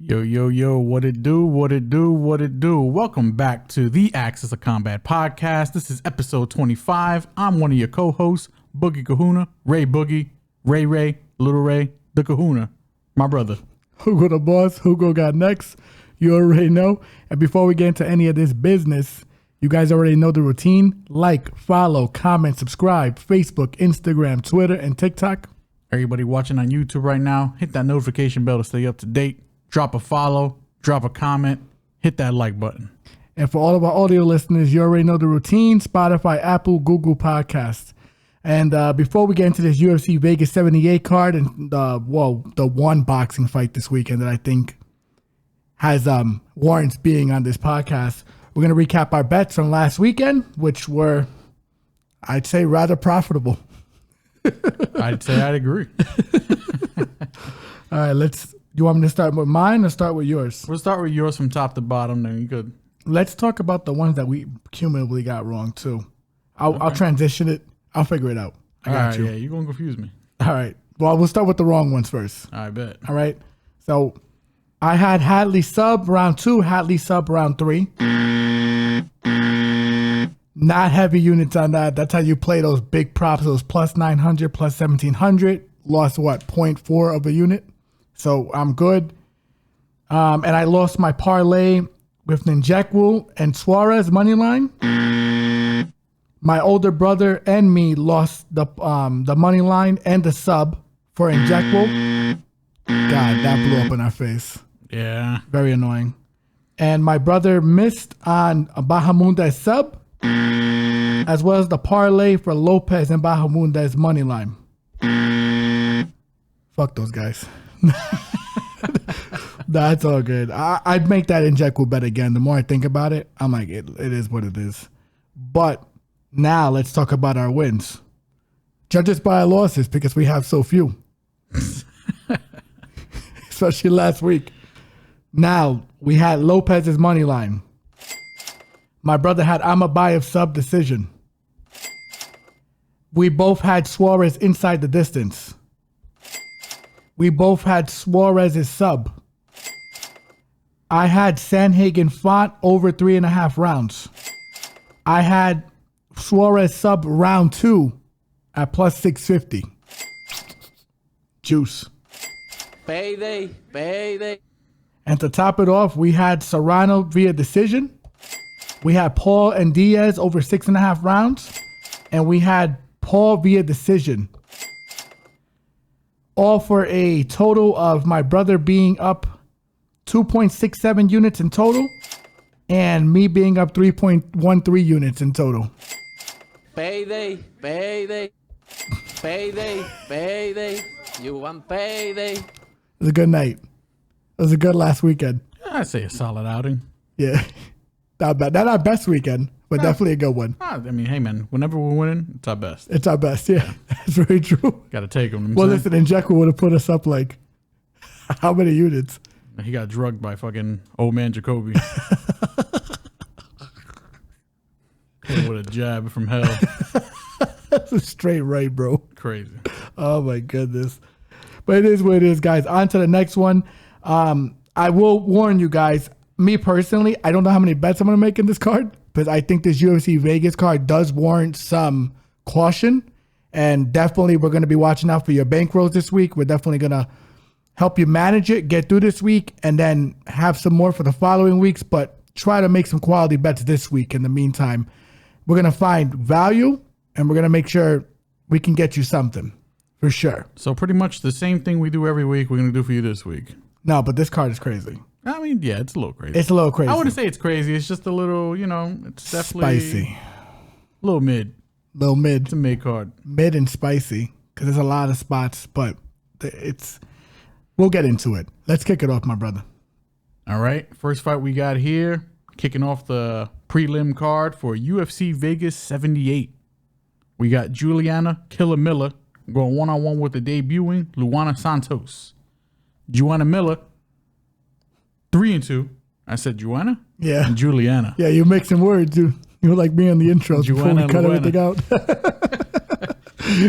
Yo, yo, yo, what it do, what it do, what it do. Welcome back to the Axis of Combat podcast. This is episode 25. I'm one of your co-hosts, Boogie Kahuna, Ray Boogie, Ray, Little Ray, the Kahuna, my brother. Hugo the boss, Hugo got next. You already know. And before we get into any of this business, you guys already know the routine. Like, follow, comment, subscribe, Facebook, Instagram, Twitter, and TikTok. Everybody watching on YouTube right now, hit that notification bell to stay up to date. Drop a follow, drop a comment, hit that like button. And for all of our audio listeners, you already know the routine. Spotify, Apple, Google Podcasts. And before we get into this UFC Vegas 78 card and the one boxing fight this weekend that I think has warrants being on this podcast, we're going to recap our bets from last weekend, which were, I'd say, rather profitable. I'd say I'd agree. All right, you want me to start with mine or start with yours? We'll start with yours from top to bottom, then you could. Let's talk about the ones that we cumulatively got wrong, too. I'll transition it. I'll figure it out. I got you. Yeah, you're going to confuse me. All right. Well, we'll start with the wrong ones first. I bet. All right. So I had Hadley sub round 2, Hadley sub round 3. Not heavy units on that. That's how you play those big props, those plus 900, plus 1700. Lost, 0.4 of a unit. So I'm good. And I lost my parlay with Nchukwi and Suarez money line. My older brother and me lost the money line and the sub for Nchukwi. God, that blew up in our face. Yeah. Very annoying. And my brother missed on a Bahamundes sub, as well as the parlay for Lopez and Bahamundes money line. Fuck those guys. That's all good. I'd make that Nchukwi bet again. The more I think about it, I'm like, it is what it is. But now let's talk about our wins. Judge us by our losses because we have so few. Especially last week. Now, we had Lopez's money line. My brother had Amabayev sub decision. We both had Suarez inside the distance. We both had Suarez's sub. I had Sandhagen Font over 3.5 rounds. I had Suarez sub round 2 at plus 650. Juice. Payday. And to top it off, we had Serrano via decision. We had Paul and Diaz over 6.5 rounds. And we had Paul via decision. All for a total of my brother being up 2.67 units in total. And me being up 3.13 units in total. Payday. You want payday? It was a good night. It was a good last weekend. I'd say a solid outing. Yeah. Not bad. Not our best weekend, but definitely a good one. I mean, hey, man, whenever we're winning, it's our best. It's our best, yeah. That's very true. Got to take them. Well, listen, Nchukwi would have put us up like, how many units? He got drugged by fucking old man Jacoby. With a jab from hell. That's a straight right, bro. Crazy. Oh, my goodness. But it is what it is, guys. On to the next one. I will warn you guys, me personally, I don't know how many bets I'm going to make in this card, because I think this UFC Vegas card does warrant some caution. And definitely we're going to be watching out for your bankrolls this week. We're definitely going to help you manage it, get through this week, and then have some more for the following weeks. But try to make some quality bets this week. In the meantime, we're going to find value, and we're going to make sure we can get you something for sure. So pretty much the same thing we do every week, we're going to do for you this week. No, but this card is crazy. I mean, yeah, it's a little crazy. It's a little crazy. I wouldn't say it's crazy. It's just a little, it's definitely spicy. A little mid. Little mid. It's a mid card. Mid and spicy because there's a lot of spots, but we'll get into it. Let's kick it off, my brother. All right. First fight we got here, kicking off the prelim card for UFC Vegas 78. We got Juliana Killer Miller going one-on-one with the debuting Luana Santos. Juana Miller, 3-2. I said Juana? Yeah. And Juliana. Yeah, you're mixing words, dude. You were like me on the intro before we cut Luana. everything out.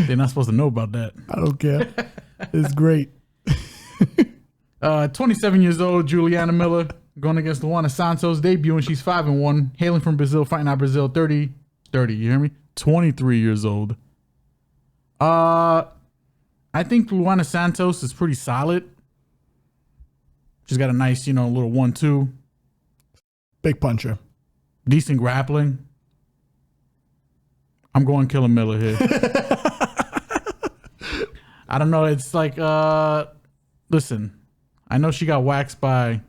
They're not supposed to know about that. I don't care. It's great. 27 years old, Juliana Miller going against Luana Santos, debuting. She's 5-1, hailing from Brazil, fighting out Brazil. 30, you hear me? 23 years old. I think Luana Santos is pretty solid. She's got a nice, little 1-2. Big puncher. Decent grappling. I'm going Killer Miller here. I don't know. It's like, listen, I know she got waxed by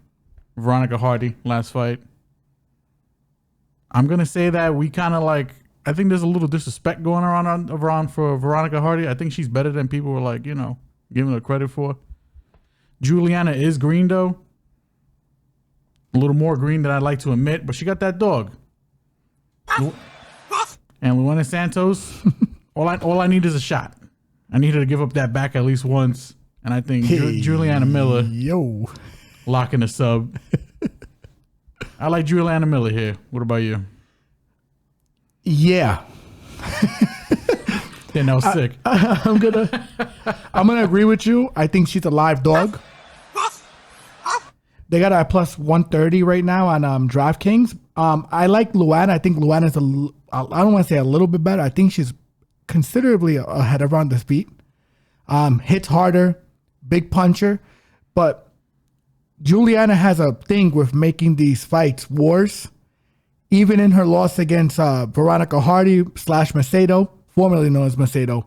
Veronica Hardy last fight. I'm going to say that we kind of I think there's a little disrespect going around for Veronica Hardy. I think she's better than people were giving her credit for. Juliana is green though. A little more green than I'd like to admit, but she got that dog. And Luana Santos, all I need is a shot. I need her to give up that back at least once. And I think Juliana Miller locking the sub. I like Juliana Miller here. What about you? Yeah. Then I was sick. I'm gonna agree with you. I think she's a live dog. They got her at plus 130 right now on DraftKings. I like Luana. I think Luana's I don't want to say a little bit better. I think she's considerably ahead of her on the feet. Hits harder, big puncher. But Juliana has a thing with making these fights wars. Even in her loss against Veronica Hardy / Macedo, formerly known as Macedo,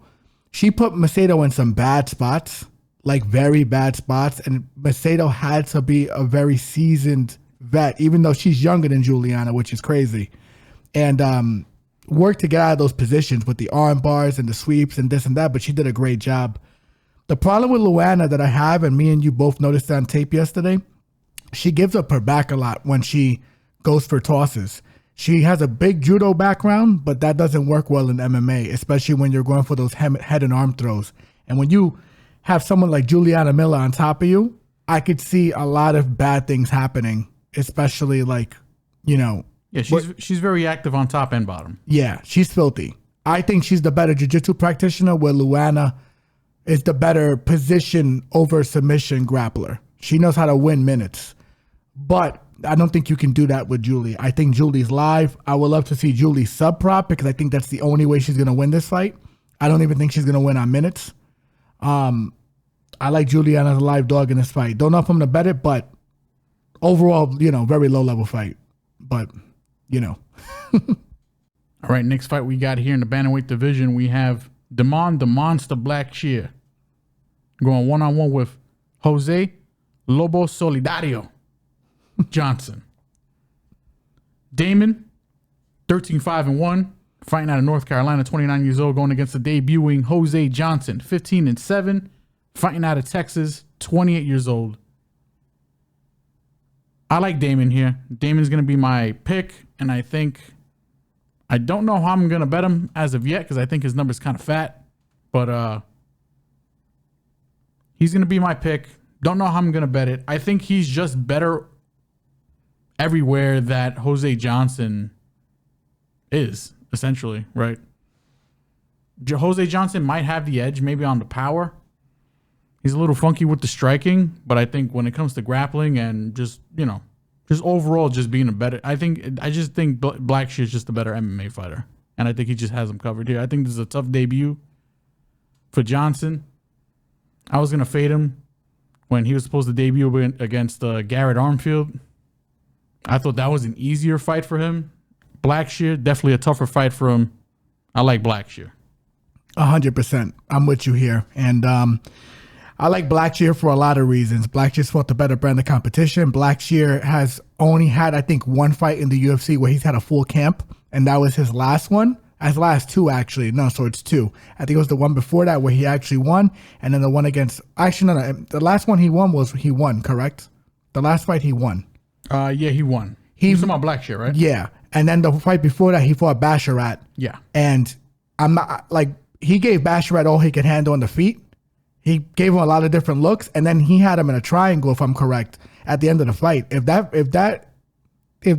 she put Macedo in some bad spots, like very bad spots. And Macedo had to be a very seasoned vet, even though she's younger than Juliana, which is crazy. And worked to get out of those positions with the arm bars and the sweeps and this and that, but she did a great job. The problem with Luana that I have, and me and you both noticed on tape yesterday, she gives up her back a lot when she goes for tosses. She has a big judo background, but that doesn't work well in MMA, especially when you're going for those head and arm throws. And when you have someone like Juliana Miller on top of you, I could see a lot of bad things happening, especially Yeah, she's very active on top and bottom. Yeah, she's filthy. I think she's the better jiu-jitsu practitioner, where Luana is the better position over submission grappler. She knows how to win minutes. But I don't think you can do that with Julie. I think Julie's live. I would love to see Julie sub-prop because I think that's the only way she's going to win this fight. I don't even think she's going to win on minutes. I like Juliana as a live dog in this fight. Don't know if I'm going to bet it, but overall, very low-level fight. But, All right, next fight we got here in the bantamweight division, we have Damon the Monster Blackshear going one-on-one with Jose Lobo Solidario Johnson. Damon, 13-5-1, fighting out of North Carolina, 29 years old, going against the debuting Jose Johnson, 15-7, fighting out of Texas, 28 years old. I like Damon here. Damon's going to be my pick, and I don't know how I'm going to bet him as of yet because I think his number's kind of fat, but he's going to be my pick. Don't know how I'm going to bet it. I think he's just better everywhere that Jose Johnson is, essentially, right? Jose Johnson might have the edge maybe on the power. He's a little funky with the striking, but I think when it comes to grappling and just overall just being a better, I just think Blackshear is just a better MMA fighter. And I think he just has him covered here. I think this is a tough debut for Johnson. I was going to fade him when he was supposed to debut against Garrett Armfield. I thought that was an easier fight for him. Blackshear, definitely a tougher fight for him. I like Blackshear. 100%. I'm with you here. And I like Blackshear for a lot of reasons. Blackshear's fought the better brand of competition. Blackshear has only had, I think, one fight in the UFC where he's had a full camp, and that was his last one. His last two, actually. No, so it's two. I think it was the one before that where he actually won, and then the one against... Actually, no. The last one he won, correct? The last fight he won. Yeah, he won. He's talking about Blackshear, right? Yeah. And then the fight before that, he fought Basharat. Yeah. And I'm not... he gave Basharat all he could handle on the feet. He gave him a lot of different looks, and then he had him in a triangle, if I'm correct, at the end of the fight. If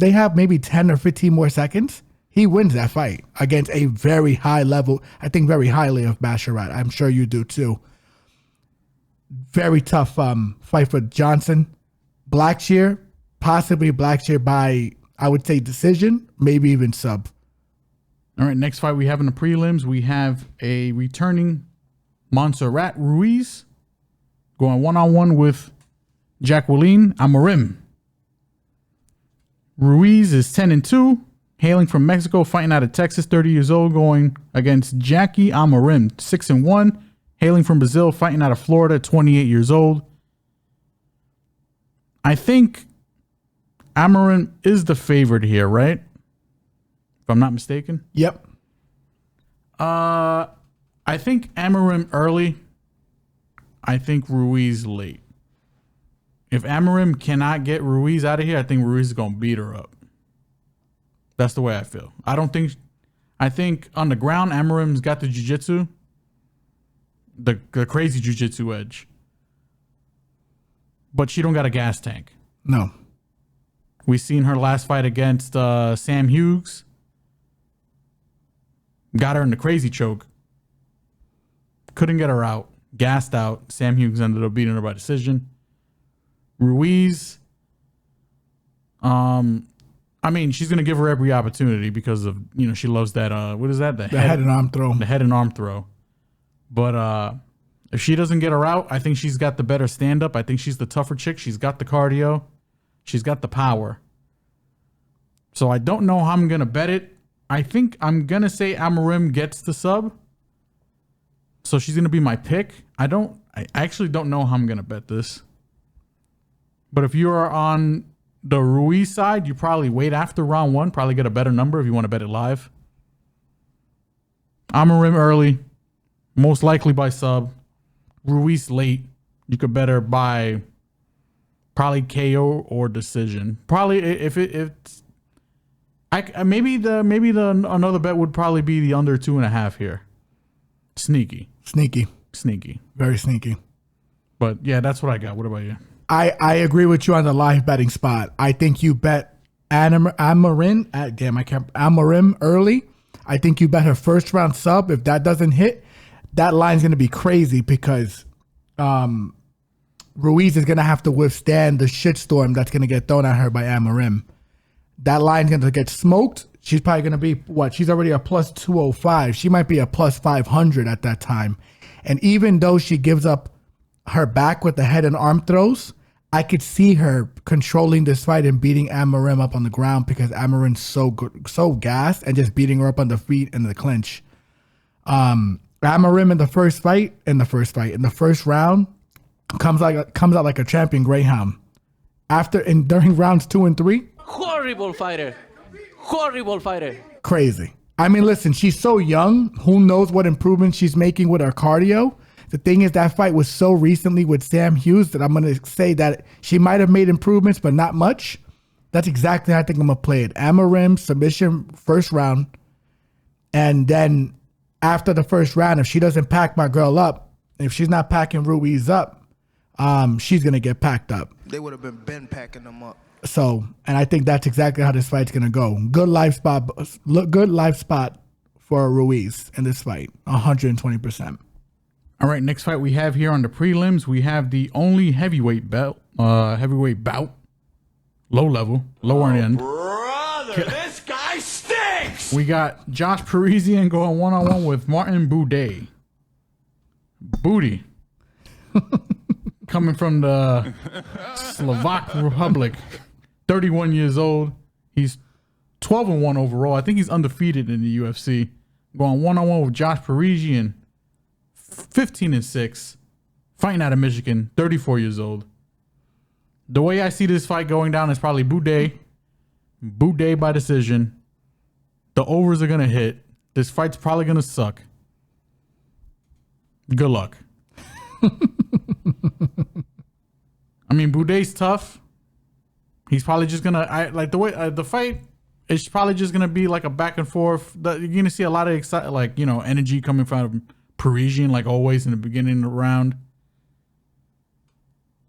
they have maybe 10 or 15 more seconds, he wins that fight against a very high level. I think very highly of Basharat. I'm sure you do too. Very tough fight for Johnson. Blackshear, possibly Blackshear by, I would say, decision, maybe even sub. All right, next fight we have in the prelims, we have a returning Montserrat Ruiz going one-on-one with Jaqueline Amorim. Ruiz is 10-2, hailing from Mexico, fighting out of Texas, 30 years old, going against Jackie Amorim, 6-1, hailing from Brazil, fighting out of Florida, 28 years old. I think Amorim is the favorite here, right? If I'm not mistaken. Yep. I think Amorim early. I think Ruiz late. If Amorim cannot get Ruiz out of here, I think Ruiz is going to beat her up. That's the way I feel. I think on the ground, Amorim's got the jiu-jitsu, the crazy jiu-jitsu edge. But she don't got a gas tank. No. We seen her last fight against Sam Hughes. Got her in the crazy choke. Couldn't get her out. Gassed out. Sam Hughes ended up beating her by decision. Ruiz, I mean, she's going to give her every opportunity because of, she loves that, what is that? The head and arm throw. The head and arm throw. But if she doesn't get her out, I think she's got the better stand-up. I think she's the tougher chick. She's got the cardio. She's got the power. So I don't know how I'm going to bet it. I think I'm going to say Amorim gets the sub. So she's going to be my pick. I actually don't know how I'm going to bet this. But if you are on the Ruiz side, you probably wait after round one, probably get a better number if you want to bet it live. Amorim early, most likely by sub. Ruiz late, you could bet her by probably KO or decision. Probably maybe another bet would probably be the under 2.5 here. Sneaky, Very sneaky. But yeah, that's what I got. What about you? I agree with you on the live betting spot. I think you bet Amorim early. I think you bet her first round sub. If that doesn't hit, that line's going to be crazy because Ruiz is going to have to withstand the shitstorm that's going to get thrown at her by Amorim. That line's going to get smoked. She's probably going to be, she's already a plus 205. She might be a plus 500 at that time. And even though she gives up her back with the head and arm throws, I could see her controlling this fight and beating Amorim up on the ground because Amorim's so good, so gassed, and just beating her up on the feet and the clinch. Amorim in the first round comes out like a champion greyhound. During rounds 2 and 3, Horrible fighter. Crazy. I mean, listen, she's so young. Who knows what improvements she's making with her cardio? The thing is, that fight was so recently with Sam Hughes that I'm going to say that she might have made improvements, but not much. That's exactly how I think I'm going to play it. Amorim, submission, first round. And then after the first round, if she doesn't pack my girl up, if she's not packing Ruiz up, she's going to get packed up. They would have been packing them up. So, and I think that's exactly how this fight's going to go. Good live spot for Ruiz in this fight, 120%. All right, next fight we have here on the prelims, we have the only heavyweight bout, low level, lower end. Brother, this guy stinks! We got Josh Parisian going one-on-one with Martin Buday. Booty. Coming from the Slovak Republic, 31 years old. He's 12-1 overall. I think he's undefeated in the UFC. Going one-on-one with Josh Parisian, 15-6, fighting out of Michigan, 34 years old. The way I see this fight going down is probably Buday by decision. The overs are going to hit. This fight's probably going to suck. Good luck. I mean, Buday's tough. He's probably just going to, like the way the fight, it's probably just going to be like a back and forth. You're going to see a lot of energy coming from Parisian, like always in the beginning of the round.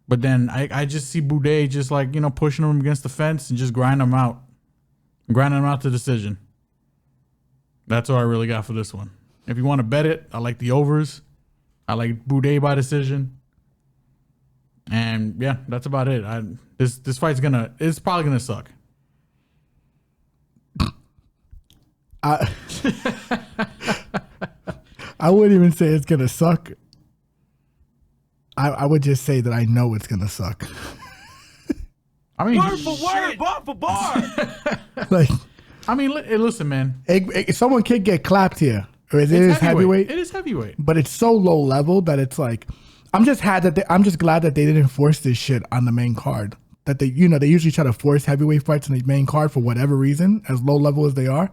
But then I just see Buday just pushing him against the fence and just grinding him out to decision. That's all I really got for this one. If you want to bet it, I like the overs. I like Buday by decision. And yeah, that's about it. This fight's it's probably gonna suck. I wouldn't even say it's gonna suck. I would just say that I know it's gonna suck. I mean, Word for word, bar for bar. Like, I mean, listen, man. Someone could get clapped here, or it is heavyweight. It is heavyweight, but it's so low level that it's like, I'm just glad that they didn't force this shit on the main card. That they usually try to force heavyweight fights on the main card for whatever reason, as low level as they are.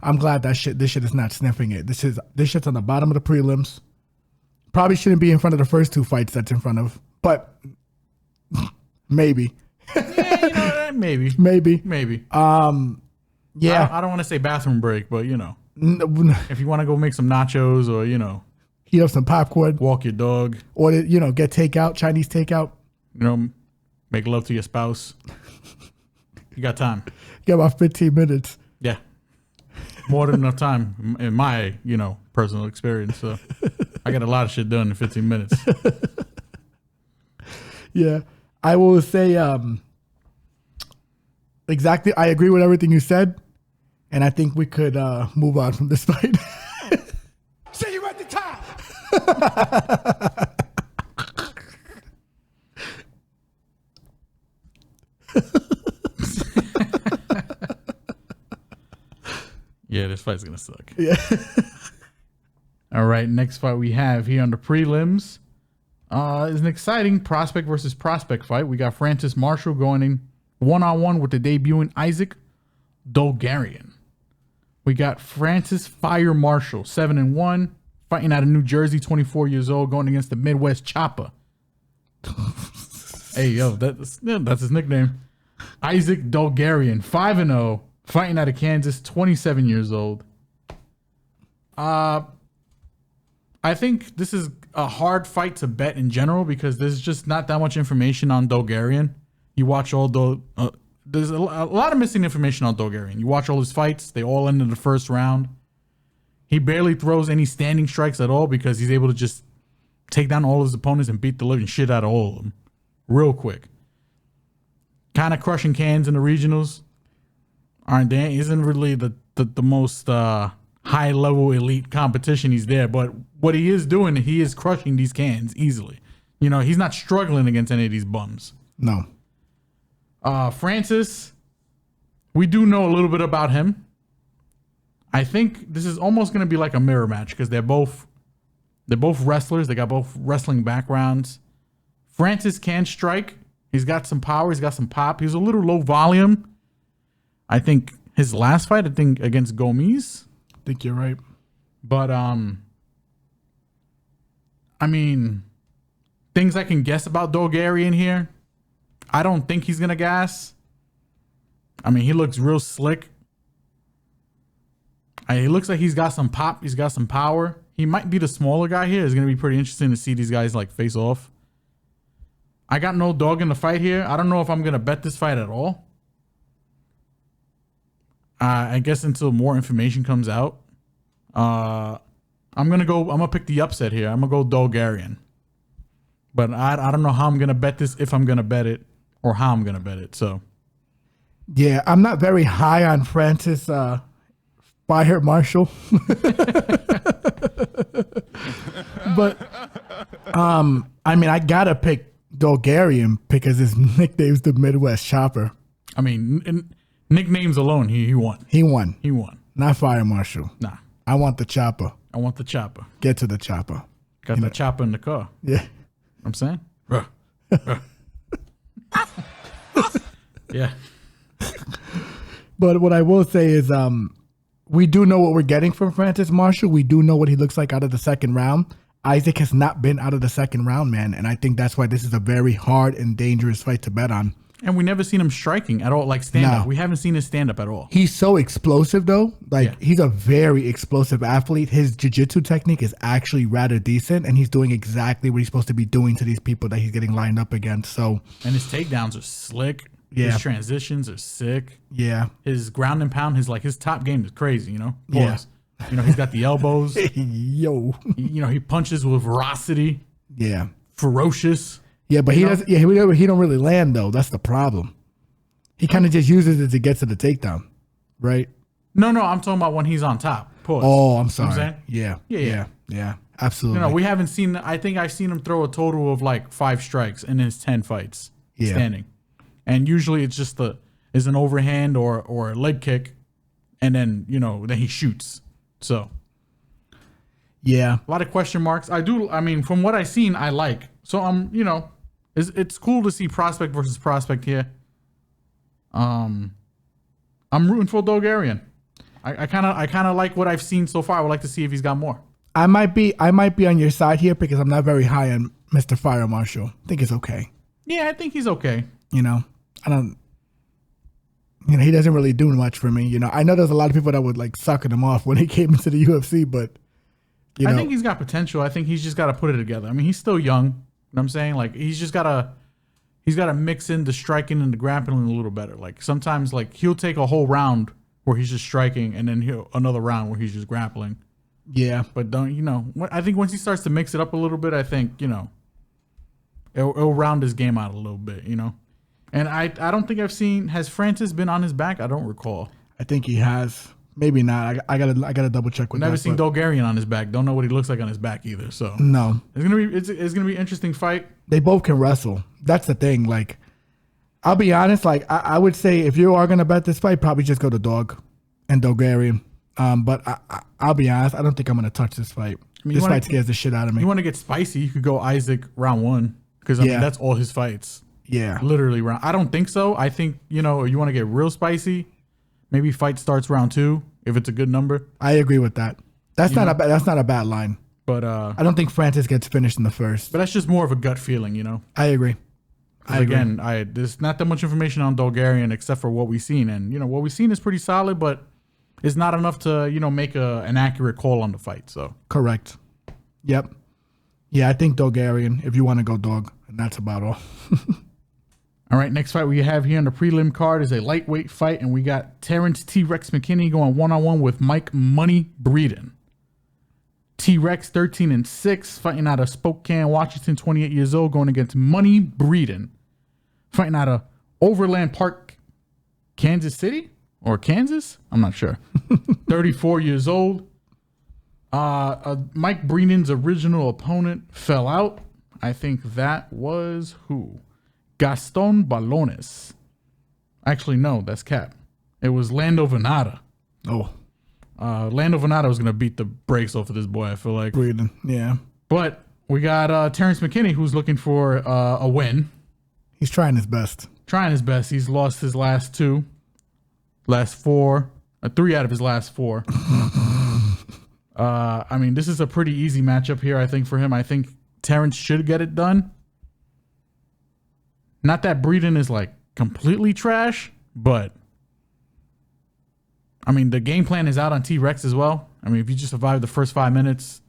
I'm glad this shit is not sniffing it. This shit's on the bottom of the prelims. Probably shouldn't be in front of the first two fights that's in front of, but maybe. Yeah, maybe. Yeah. I don't want to say bathroom break, but if you want to go make some nachos or heat up some popcorn, walk your dog, or get takeout, Chinese takeout. Make love to your spouse. You got time. You got about 15 minutes. Yeah. More than enough time in my, personal experience. So I got a lot of shit done in 15 minutes. Yeah. I will say exactly. I agree with everything you said. And I think we could move on from this fight. See you at the top. Yeah, this fight's gonna suck. Yeah. All right, next fight we have here on the prelims is an exciting prospect versus prospect fight. We got Francis Marshall going in 1-on-1 with the debuting Isaac Dulgarian. We got Francis Fire Marshall, 7-1, fighting out of New Jersey, 24 years old, going against the Midwest Chopper. Hey, yo, that's his nickname. Isaac Dulgarian, 5-0, fighting out of Kansas, 27 years old. I think this is a hard fight to bet in general because there's just not that much information on Dulgarian. You watch there's a lot of missing information on Dulgarian. You watch all his fights, they all end in the first round. He barely throws any standing strikes at all because he's able to just take down all his opponents and beat the living shit out of all of them real quick. Kind of crushing cans in the regionals. Isn't really the most high level elite competition he's there, but what he is doing, he is crushing these cans easily. He's not struggling against any of these bums. No. Francis, we do know a little bit about him. I think this is almost going to be like a mirror match because they're both wrestlers. They got both wrestling backgrounds. Francis can strike. He's got some power. He's got some pop. He's a little low volume. I think his last fight, against Gomez. I think you're right. But, things I can guess about Dulgarian here. I don't think he's going to gas. He looks real slick. He looks like he's got some pop. He's got some power. He might be the smaller guy here. It's going to be pretty interesting to see these guys face off. I got no dog in the fight here. I don't know if I'm going to bet this fight at all. I guess until more information comes out. I'm gonna pick the upset here. I'm gonna go Dulgarian. But I don't know how I'm gonna bet this, if I'm gonna bet it, or how I'm gonna bet it. So yeah, I'm not very high on Francis Fire Marshall. But I gotta pick Dulgarian because his nickname's the Midwest Chopper. Nicknames alone, he won. He won. He won. Not Fire Marshall. Nah. I want the chopper. I want the chopper. Get to the chopper. Got the chopper in the car. Yeah. I'm saying? Yeah. But what I will say is we do know what we're getting from Francis Marshall. We do know what he looks like out of the second round. Isaac has not been out of the second round, man. And I think that's why this is a very hard and dangerous fight to bet on. And we never seen him striking at all, stand-up. No. We haven't seen his stand-up at all. He's so explosive, though. He's a very explosive athlete. His jiu-jitsu technique is actually rather decent, and he's doing exactly what he's supposed to be doing to these people that he's getting lined up against. So, and his takedowns are slick. Yeah. His transitions are sick. Yeah. His ground and pound, his top game is crazy, Yeah. He's got the elbows. Yo. He punches with ferocity. Yeah. Ferocious. Yeah, but he doesn't. Yeah, he don't really land though. That's the problem. He kind of just uses it to get to the takedown, right? No, I'm talking about when he's on top. Pause. Oh, I'm sorry. You know what I'm saying? Yeah. Absolutely. We haven't seen. I think I've seen him throw a total of like 5 strikes in his 10 fights standing, and usually it's just is an overhand or a leg kick, and then then he shoots. So yeah, a lot of question marks. I mean, from what I've seen, I like. So it's cool to see prospect versus prospect here. I'm rooting for Dulgarian. I kind of like what I've seen so far. I would like to see if he's got more. I might be on your side here because I'm not very high on Mr. Fire Marshal. I think it's okay. Yeah, I think he's okay. I don't. He doesn't really do much for me. I know there's a lot of people that would like sucking him off when he came into the UFC, but I think he's got potential. I think he's just got to put it together. I mean, he's still young. You know what I'm saying? Like he's got to mix in the striking and the grappling a little better. Like sometimes like he'll take a whole round where he's just striking and then another round where he's just grappling. Yeah. But I think once he starts to mix it up a little bit, I think, it'll round his game out a little bit, And I don't think I've seen, has Francis been on his back? I don't recall. I think he has. Maybe not. I gotta double check with that. Never seen Dulgarian on his back. Don't know what he looks like on his back either. So no. It's gonna be an interesting fight. They both can wrestle. That's the thing. Like, I'll be honest, like I would say if you are gonna bet this fight, probably just go to Dog and Dulgarian. But I'll be honest, I don't think I'm going to touch this fight. This fight scares the shit out of me. You want to get spicy, you could go Isaac round 1. Because, I mean, that's all his fights. Yeah. Literally round. I don't think so. I think, you want to get real spicy. Maybe fight starts round 2 if it's a good number. I agree with that. That's not a bad line. But I don't think Francis gets finished in the first. But that's just more of a gut feeling, I agree. Again, there's not that much information on Dulgarian except for what we've seen. And, what we've seen is pretty solid, but it's not enough to, make an accurate call on the fight. So correct. Yep. Yeah, I think Dulgarian if you want to go Dog, and that's about all. All right, next fight we have here on the prelim card is a lightweight fight, and we got Terrance T-Rex McKinney going 1-on-1 with Mike Money Breeden. T-Rex 13-6, fighting out of Spokane, Washington, 28 years old, going against Money Breeden, fighting out of Overland Park, Kansas City. Or Kansas? I'm not sure. 34 years old. Mike Breeden's original opponent fell out. I think that was who? Gaston Balones. Actually, no, that's cap. It was Lando Venata. Oh. Lando Venata was going to beat the brakes off of this boy, I feel like. Breeden, yeah. But we got Terrance McKinney, who's looking for a win. He's trying his best. He's lost his last 2. Last 4, 3 out of his last 4. I mean, this is a pretty easy matchup here, I think, for him. I think Terrance should get it done. Not that Breeden is like completely trash, but I mean, the game plan is out on T-Rex as well. I mean, if you just survive the first 5 minutes,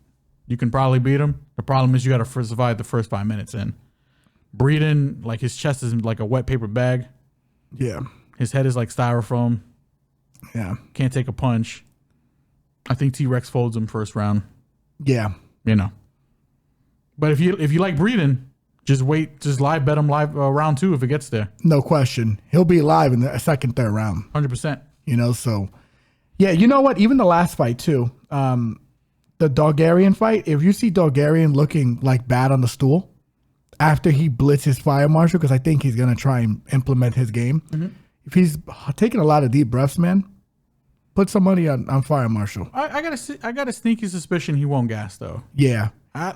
you can probably beat him. The problem is you got to survive the first 5 minutes in. Breeden, like his chest is like a wet paper bag. Yeah. His head is like styrofoam. Yeah. Can't take a punch. I think T-Rex folds him first round. Yeah. But if you like Breeden, just wait. Just live bet him live round 2 if it gets there. No question. He'll be live in the second, third round. 100%. So yeah, you know what? Even the last fight too, the Dulgarian fight, if you see Dulgarian looking like bad on the stool after he blitzes Fire Marshal, because I think he's going to try and implement his game. Mm-hmm. If he's taking a lot of deep breaths, man, put some money on Fire Marshal. I got a sneaky suspicion he won't gas though. Yeah.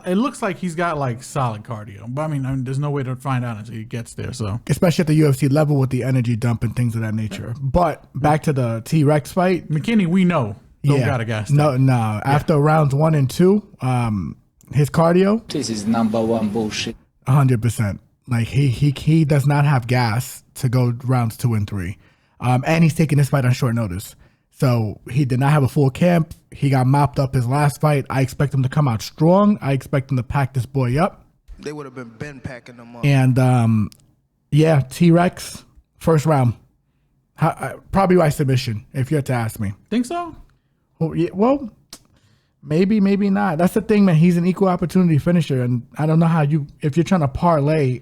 It looks like he's got like solid cardio, but I mean, there's no way to find out until he gets there. So especially at the UFC level with the energy dump and things of that nature. But back to the T-Rex fight, McKinney, we know don't gotta gas. No. Yeah. After rounds 1 and 2, his cardio. This is number 1 bullshit. 100%. Like he does not have gas to go rounds 2 and 3, and he's taking this fight on short notice. So he did not have a full camp. He got mopped up his last fight. I expect him to come out strong. I expect him to pack this boy up. They would have been packing them up. And yeah, T-Rex, first round. Probably by submission, if you had to ask me. Think so? Well, maybe, maybe not. That's the thing, man. He's an equal opportunity finisher. And I don't know how if you're trying to parlay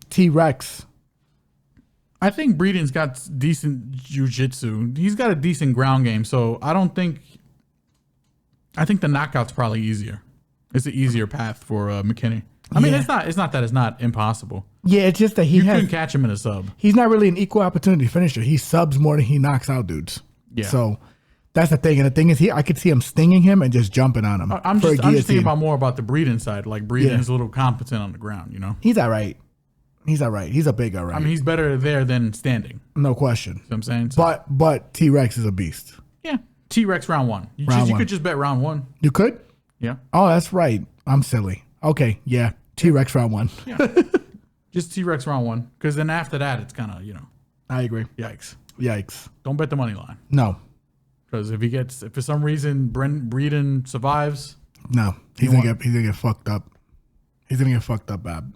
T-Rex. I think Breeden's got decent jiu-jitsu. He's got a decent ground game, so I think the knockout's probably easier. It's an easier path for McKinney. I mean, it's not that it's not impossible. Yeah, it's just that you couldn't catch him in a sub. He's not really an equal opportunity finisher. He subs more than he knocks out dudes. Yeah. So that's the thing. And the thing is, I could see him stinging him and just jumping on him. I'm just thinking about the Breeden side. Like Breeden's a little competent on the ground, you know? He's all right. He's a big all right. I mean, he's better there than standing. No question. You know what I'm saying? So, but T-Rex is a beast. Yeah. T-Rex round one. You could just bet round one. You could? Yeah. Oh, that's right. I'm silly. Okay. Yeah. T-Rex round one. Yeah. Just T-Rex round one. Because then after that, it's kind of, I agree. Yikes. Don't bet the money line. No. Because if for some reason Breeden survives. No. He's gonna get fucked up. He's gonna get fucked up bad.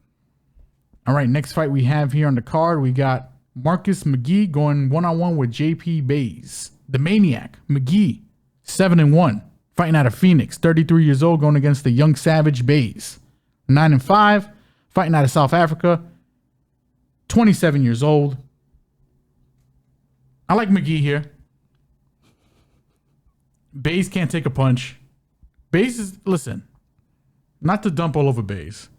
All right. Next fight we have here on the card, we got Marcus McGhee going 1-on-1 with JP Bays. The Maniac. McGhee, 7-1. Fighting out of Phoenix, 33 years old, going against the young savage Bays. 9-5. Fighting out of South Africa, 27 years old. I like McGhee here. Bays can't take a punch. Bays listen, not to dump all over Bays.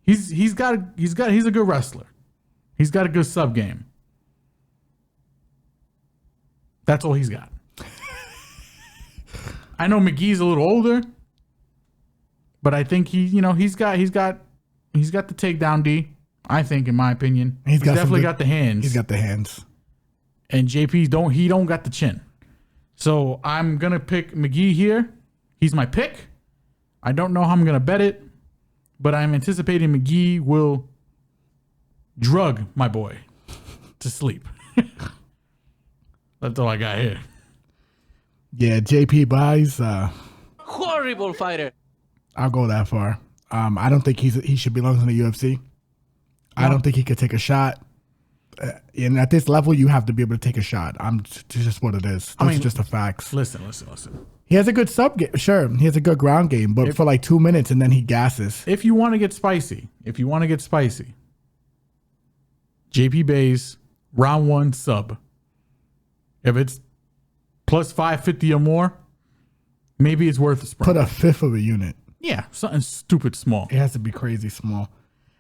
He's a good wrestler. He's got a good sub game. That's all he's got. I know McGee's a little older, but I think he's got the takedown D. I think, in my opinion, he's definitely got the hands. He's got the hands. And JP don't got the chin. So I'm gonna pick McGhee here. He's my pick. I don't know how I'm gonna bet it, but I'm anticipating McGhee will drug my boy to sleep. That's all I got here. Yeah, JP buys. Horrible fighter. I'll go that far. I don't think he should belong in the UFC. I don't think he could take a shot. And at this level, you have to be able to take a shot. It's just what it is. That's just the facts. Listen. He has a good sub game. Sure, he has a good ground game, but for like 2 minutes and then he gasses. If you want to get spicy, JP Bays, round one sub. If it's plus 550 or more, maybe it's worth a spread. Put a fifth of a unit. Yeah, something stupid small. It has to be crazy small.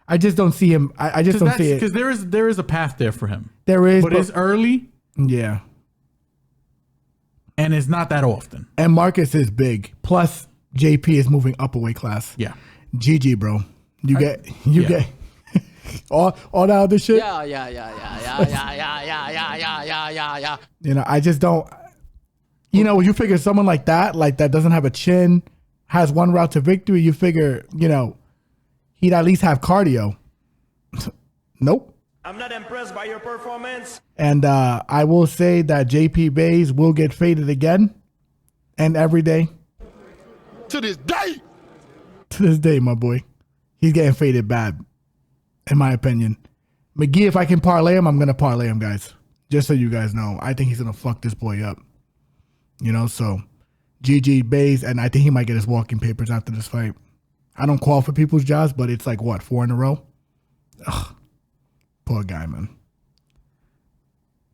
I just don't see him. I just don't see it. Because there is a path there for him. There is. But it's early. Yeah. And it's not that often. And Marcus is big. Plus, JP is moving up a weight class. Yeah. GG, bro. You get all that other shit. Yeah. I just don't. When you figure someone like that doesn't have a chin, has one route to victory, you figure, he'd at least have cardio. Nope. I'm not impressed by your performance. And I will say that JP Bays will get faded again and every day. To this day. To this day, my boy. He's getting faded bad, in my opinion. McGhee, if I can parlay him, I'm going to parlay him, guys. Just so you guys know. I think he's going to fuck this boy up. So GG Bays, and I think he might get his walking papers after this fight. I don't call for people's jobs, but it's like, what, 4 in a row? Ugh. Poor guy, man.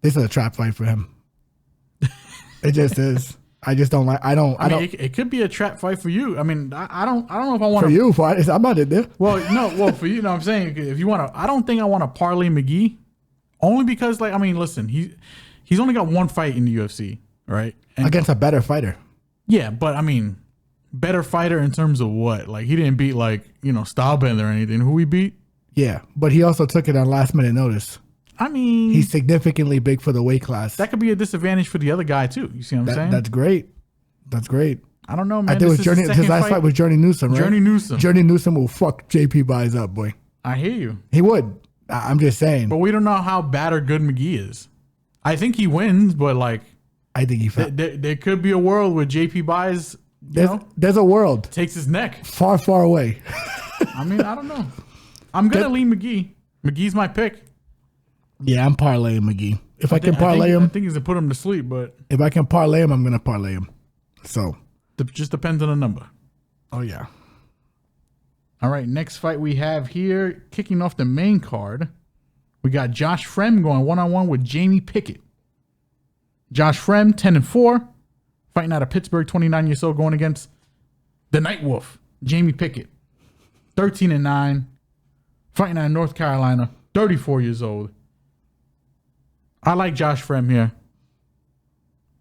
This is a trap fight for him. It just is. I just don't like. I don't. It could be a trap fight for you. I mean, I don't know if I want for you. I'm not in there. Well, no. Well, for you, know what I'm saying, if you want to, I don't think I want to parlay McGhee, only because, listen, he's only got one fight in the UFC, right? And against a better fighter. Yeah, but better fighter in terms of what? Like, he didn't beat Stylebender or anything. Who he beat? Yeah, but he also took it on last minute notice. He's significantly big for the weight class. That could be a disadvantage for the other guy too. You see what I'm saying? That's great. That's great. I don't know, man. I think his last fight was Journey Newsom, right? Journey Newsom will fuck JP Buys up, boy. I hear you. He would. I'm just saying. But we don't know how bad or good McGhee is. I think he wins, but I think he there could be a world where JP Buys, there's a world. Takes his neck. Far, far away. I don't know. I'm going to lean McGhee. McGee's my pick. Yeah, I'm parlaying McGhee. If I can parlay him. I think he's going to put him to sleep, but. If I can parlay him, I'm going to parlay him. So. It just depends on the number. Oh, yeah. All right, next fight we have here, kicking off the main card, we got Josh Fremd going one-on-one with Jamie Pickett. Josh Fremd, 10-4, fighting out of Pittsburgh, 29 years old, going against the Night Wolf, Jamie Pickett, 13-9, fighting out of North Carolina, 34 years old. I like Josh Fremd here.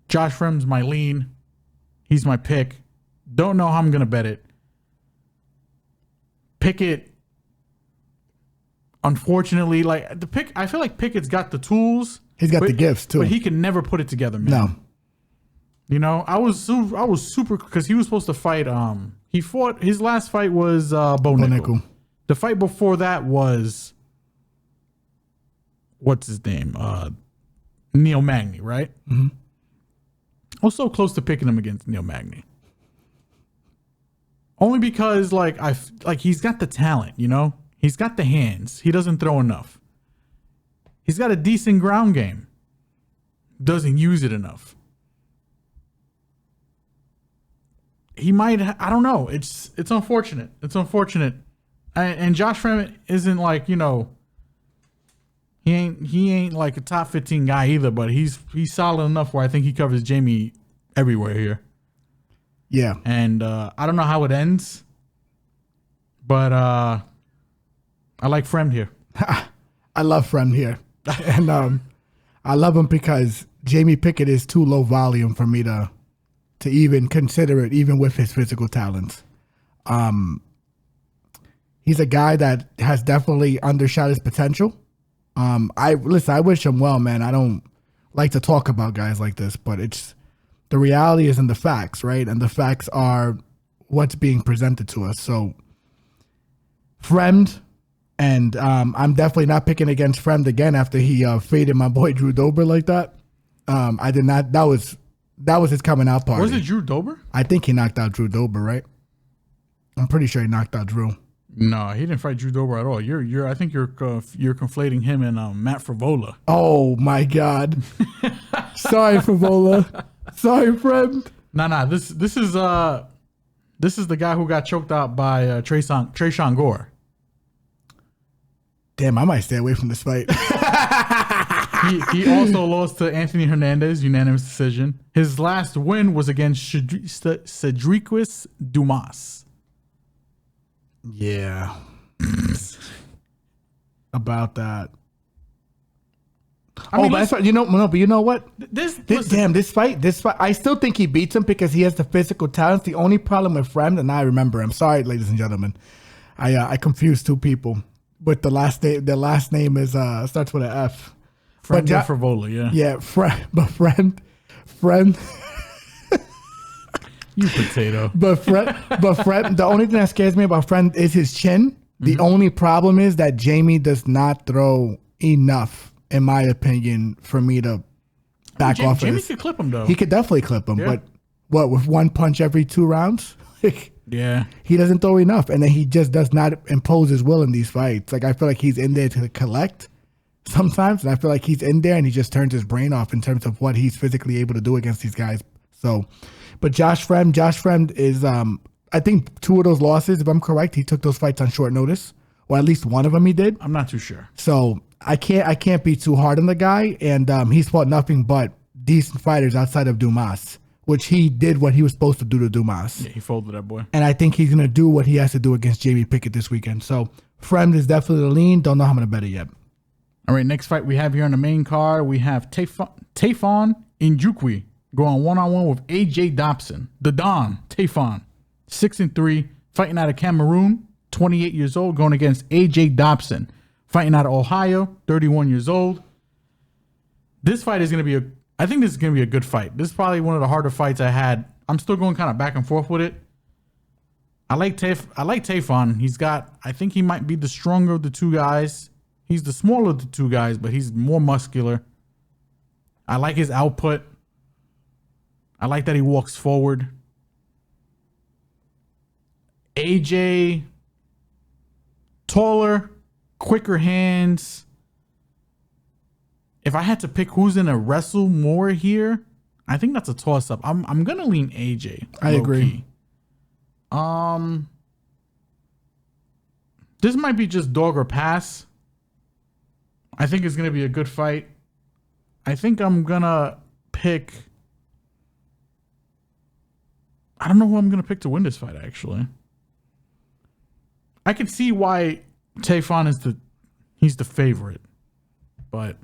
Josh Fremd's my lean. He's my pick. Don't know how I'm going to bet it. Pickett, unfortunately, I feel like Pickett's got the tools. He's got the gifts too, but he can never put it together, man. No, you know, I was super because he was supposed to fight. He fought, his last fight was Bo Nickel. The fight before that was, what's his name? Neil Magny, right? Mm-hmm. I was so close to picking him against Neil Magny. Only because he's got the talent, you know? He's got the hands. He doesn't throw enough. He's got a decent ground game. Doesn't use it enough. He might, I don't know. It's unfortunate. It's unfortunate. And Josh Fremd isn't like, you know, he ain't like a top 15 guy either, but he's solid enough where I think he covers Jamie everywhere here. Yeah. And I don't know how it ends, but I like Fremd here. I love Fremd here. And I love him because Jamie Pickett is too low volume for me to even consider it, even with his physical talents. He's a guy that has definitely undershot his potential. I wish him well, man. I don't like to talk about guys like this, but the reality is in the facts, right? And the facts are what's being presented to us. So Fremd, and I'm definitely not picking against Fremd again after he faded my boy Drew Dober like that. I did not. That was his coming out party. Was it Drew Dober? I think he knocked out Drew Dober, right? I'm pretty sure he knocked out Drew. No, he didn't fight Drew Dober at all. I think you're conflating him and Matt Frivola. Oh my God! Sorry, Frivola. Sorry, Fremd. Nah. This is the guy who got choked out by Tresean Gore. Damn, I might stay away from this fight. He also lost to Anthony Hernandez, unanimous decision. His last win was against Cedric Dumas. Yeah. About that. But that's right. You know what? This fight, I still think he beats him because he has the physical talents. The only problem with Fremd, and I remember, I'm sorry, ladies and gentlemen, I confused two people. But the last name is starts with an F. Fremd Frivola, yeah. Yeah, Fremd. You potato. But Fremd, the only thing that scares me about Fremd is his chin. The only problem is that Jamie does not throw enough, in my opinion, for me to back off. Jamie could clip him though. He could definitely clip him, but what, with one punch every 2 rounds? Yeah. He doesn't throw enough, and then he just does not impose his will in these fights. Like, I feel like he's in there to collect sometimes, and I feel like he's in there and he just turns his brain off in terms of what he's physically able to do against these guys. So, but Josh Fremd is, I think 2 of those losses, if I'm correct, he took those fights on short notice, or at least one of them he did. I'm not too sure. So I can't be too hard on the guy, and he's fought nothing but decent fighters outside of Dumas, which he did what he was supposed to do to Dumas. Yeah, he folded that boy. And I think he's going to do what he has to do against Jamie Pickett this weekend. So Fremd is definitely the lean. Don't know how I'm going to bet it yet. All right, next fight we have here on the main card, we have Tafon Nchukwi going one-on-one with AJ Dobson. The Don, Tafon, 6-3, fighting out of Cameroon, 28 years old, going against AJ Dobson, fighting out of Ohio, 31 years old. This fight is going to be I think this is going to be a good fight. This is probably one of the harder fights I had. I'm still going kind of back and forth with it. I like Tafon. I think he might be the stronger of the 2 guys. He's the smaller of the 2 guys, but he's more muscular. I like his output. I like that he walks forward. AJ, taller, quicker hands. If I had to pick who's gonna wrestle more here, I think that's a toss-up. I'm gonna lean AJ. I agree. This might be just dog or pass. I think it's going to be a good fight. I think I'm going to pick... I don't know who I'm going to pick to win this fight, actually. I can see why Tafon is he's the favorite. But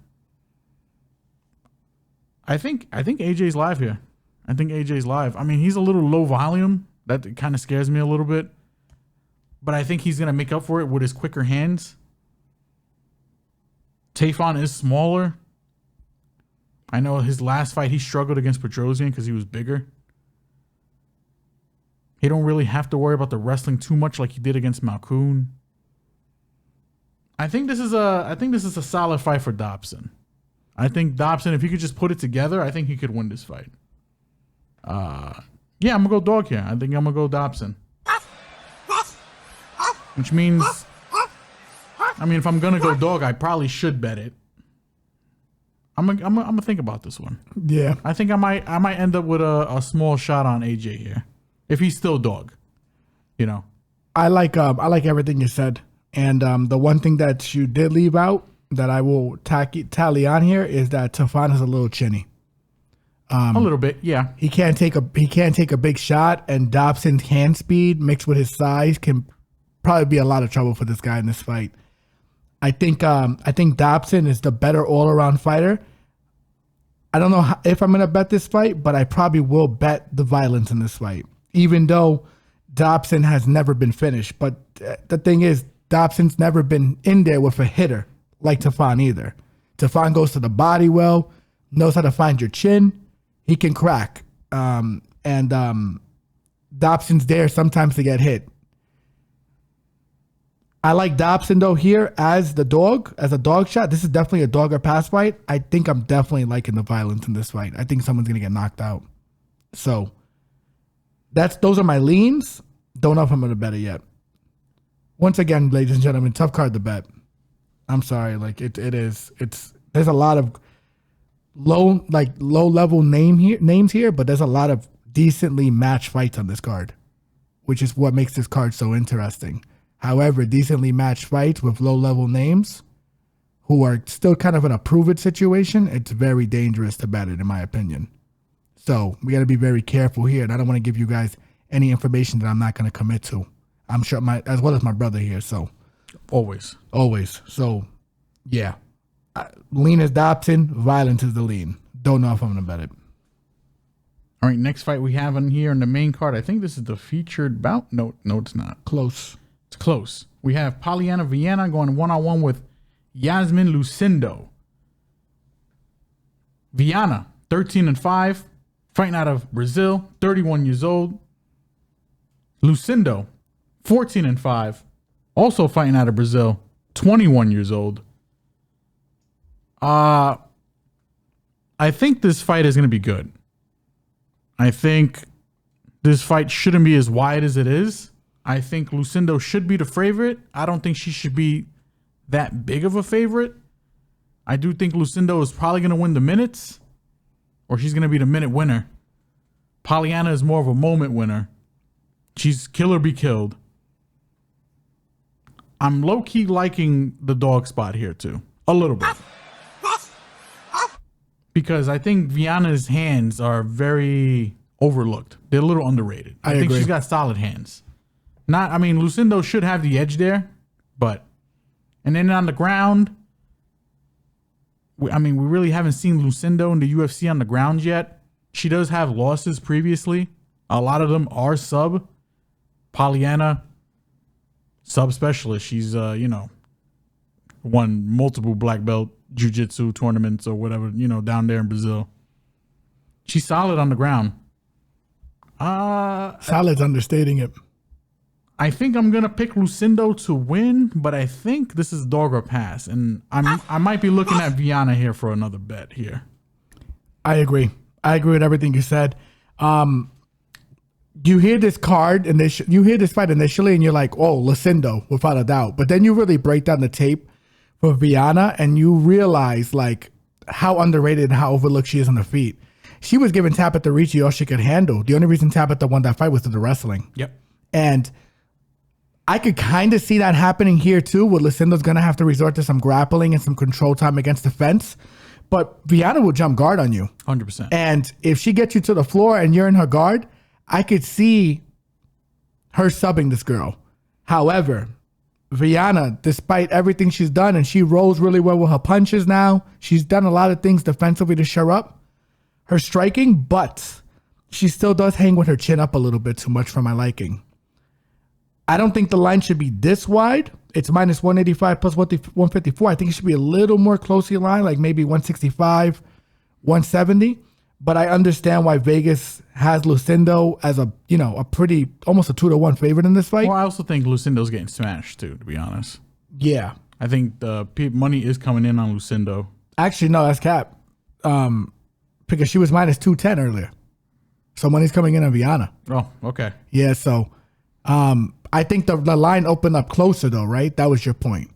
I think AJ's live here. I think AJ's live. I mean, he's a little low volume. That kind of scares me a little bit. But I think he's going to make up for it with his quicker hands. Tafon is smaller. I know his last fight, he struggled against Petrosian because he was bigger. He don't really have to worry about the wrestling too much like he did against Malkoon. I think this is a solid fight for Dobson. I think Dobson, if he could just put it together, I think he could win this fight. Yeah, I'm gonna go dog here. I think I'm gonna go Dobson. Which means, I mean, if I'm gonna go dog, I probably should bet it. I'm gonna think about this one. Yeah, I think I might end up with a small shot on AJ here, if he's still dog. You know, I like everything you said, and the one thing that you did leave out that I will tally on here is that Tafon is a little chinny. A little bit, yeah. He can't take a big shot, and Dobson's hand speed mixed with his size can probably be a lot of trouble for this guy in this fight. I think Dobson is the better all around fighter. I don't know if I'm gonna bet this fight, but I probably will bet the violence in this fight, even though Dobson has never been finished. But the thing is, Dobson's never been in there with a hitter like Tafon either. Tafon goes to the body well, knows how to find your chin. He can crack. And Dobson's there sometimes to get hit. I like Dobson, though, here as a dog shot. This is definitely a dog or pass fight. I think I'm definitely liking the violence in this fight. I think someone's going to get knocked out. So those are my leans. Don't know if I'm going to bet it yet. Once again, ladies and gentlemen, tough card to bet. I'm sorry. Like it is. There's a lot of low level names here, but there's a lot of decently matched fights on this card, which is what makes this card so interesting. However, decently matched fights with low level names who are still kind of in a prove it situation, it's very dangerous to bet it, in my opinion. So we got to be very careful here, and I don't want to give you guys any information that I'm not going to commit to. I'm sure as well as my brother here. So always. So yeah. Lean is Dobson, violence is the lean. Don't know if I'm going to bet it. All right, next fight we have on here on the main card. I think this is the featured bout. No, it's not. Close. It's close. We have Polyana Viana going one-on-one with Iasmin Lucindo. Viana, 13-5, fighting out of Brazil, 31 years old. Lucindo, 14-5, also fighting out of Brazil, 21 years old. I think this fight is going to be good. I think this fight shouldn't be as wide as it is. I think Lucindo should be the favorite. I don't think she should be that big of a favorite. I do think Lucindo is probably going to win the minutes, or she's going to be the minute winner. Polyana is more of a moment winner. She's kill or be killed. I'm low-key liking the dog spot here too. A little bit. Because I think Viana's hands are very overlooked. They're a little underrated. I think agree. She's got solid hands. Lucindo should have the edge there, and then on the ground, we really haven't seen Lucindo in the UFC on the ground yet. She does have losses previously. A lot of them are sub. Polyana, sub specialist. She's, won multiple black belt jiu-jitsu tournaments or whatever, down there in Brazil. She's solid on the ground. Solid's understating it. I think I'm going to pick Lucindo to win, but I think this is dog or pass. And I might be looking at Viana here for another bet here. I agree with everything you said. You hear this card and you hear this fight initially and you're like, oh, Lucindo, without a doubt. But then you really break down the tape for Viana and you realize like how underrated and how overlooked she is on the feet. She was giving Tabitha Ricci all she could handle. The only reason Tabitha won that fight was through the wrestling. Yep. And I could kind of see that happening here too, where Lucindo's going to have to resort to some grappling and some control time against the fence. But Viana will jump guard on you. 100%. And if she gets you to the floor and you're in her guard, I could see her subbing this girl. However, Viana, despite everything she's done, and she rolls really well with her punches now, she's done a lot of things defensively to shore up her striking, but she still does hang with her chin up a little bit too much for my liking. I don't think the line should be this wide. It's minus 185 plus 154. I think it should be a little more closely aligned, like maybe 165, 170. But I understand why Vegas has Lucindo as a pretty, almost a 2-1 favorite in this fight. Well, I also think Lucindo's getting smashed too, to be honest. Yeah. I think the money is coming in on Lucindo. Actually, no, that's cap. Because she was minus 210 earlier. So money's coming in on Viana. Oh, okay. Yeah, so I think the line opened up closer though, right? That was your point.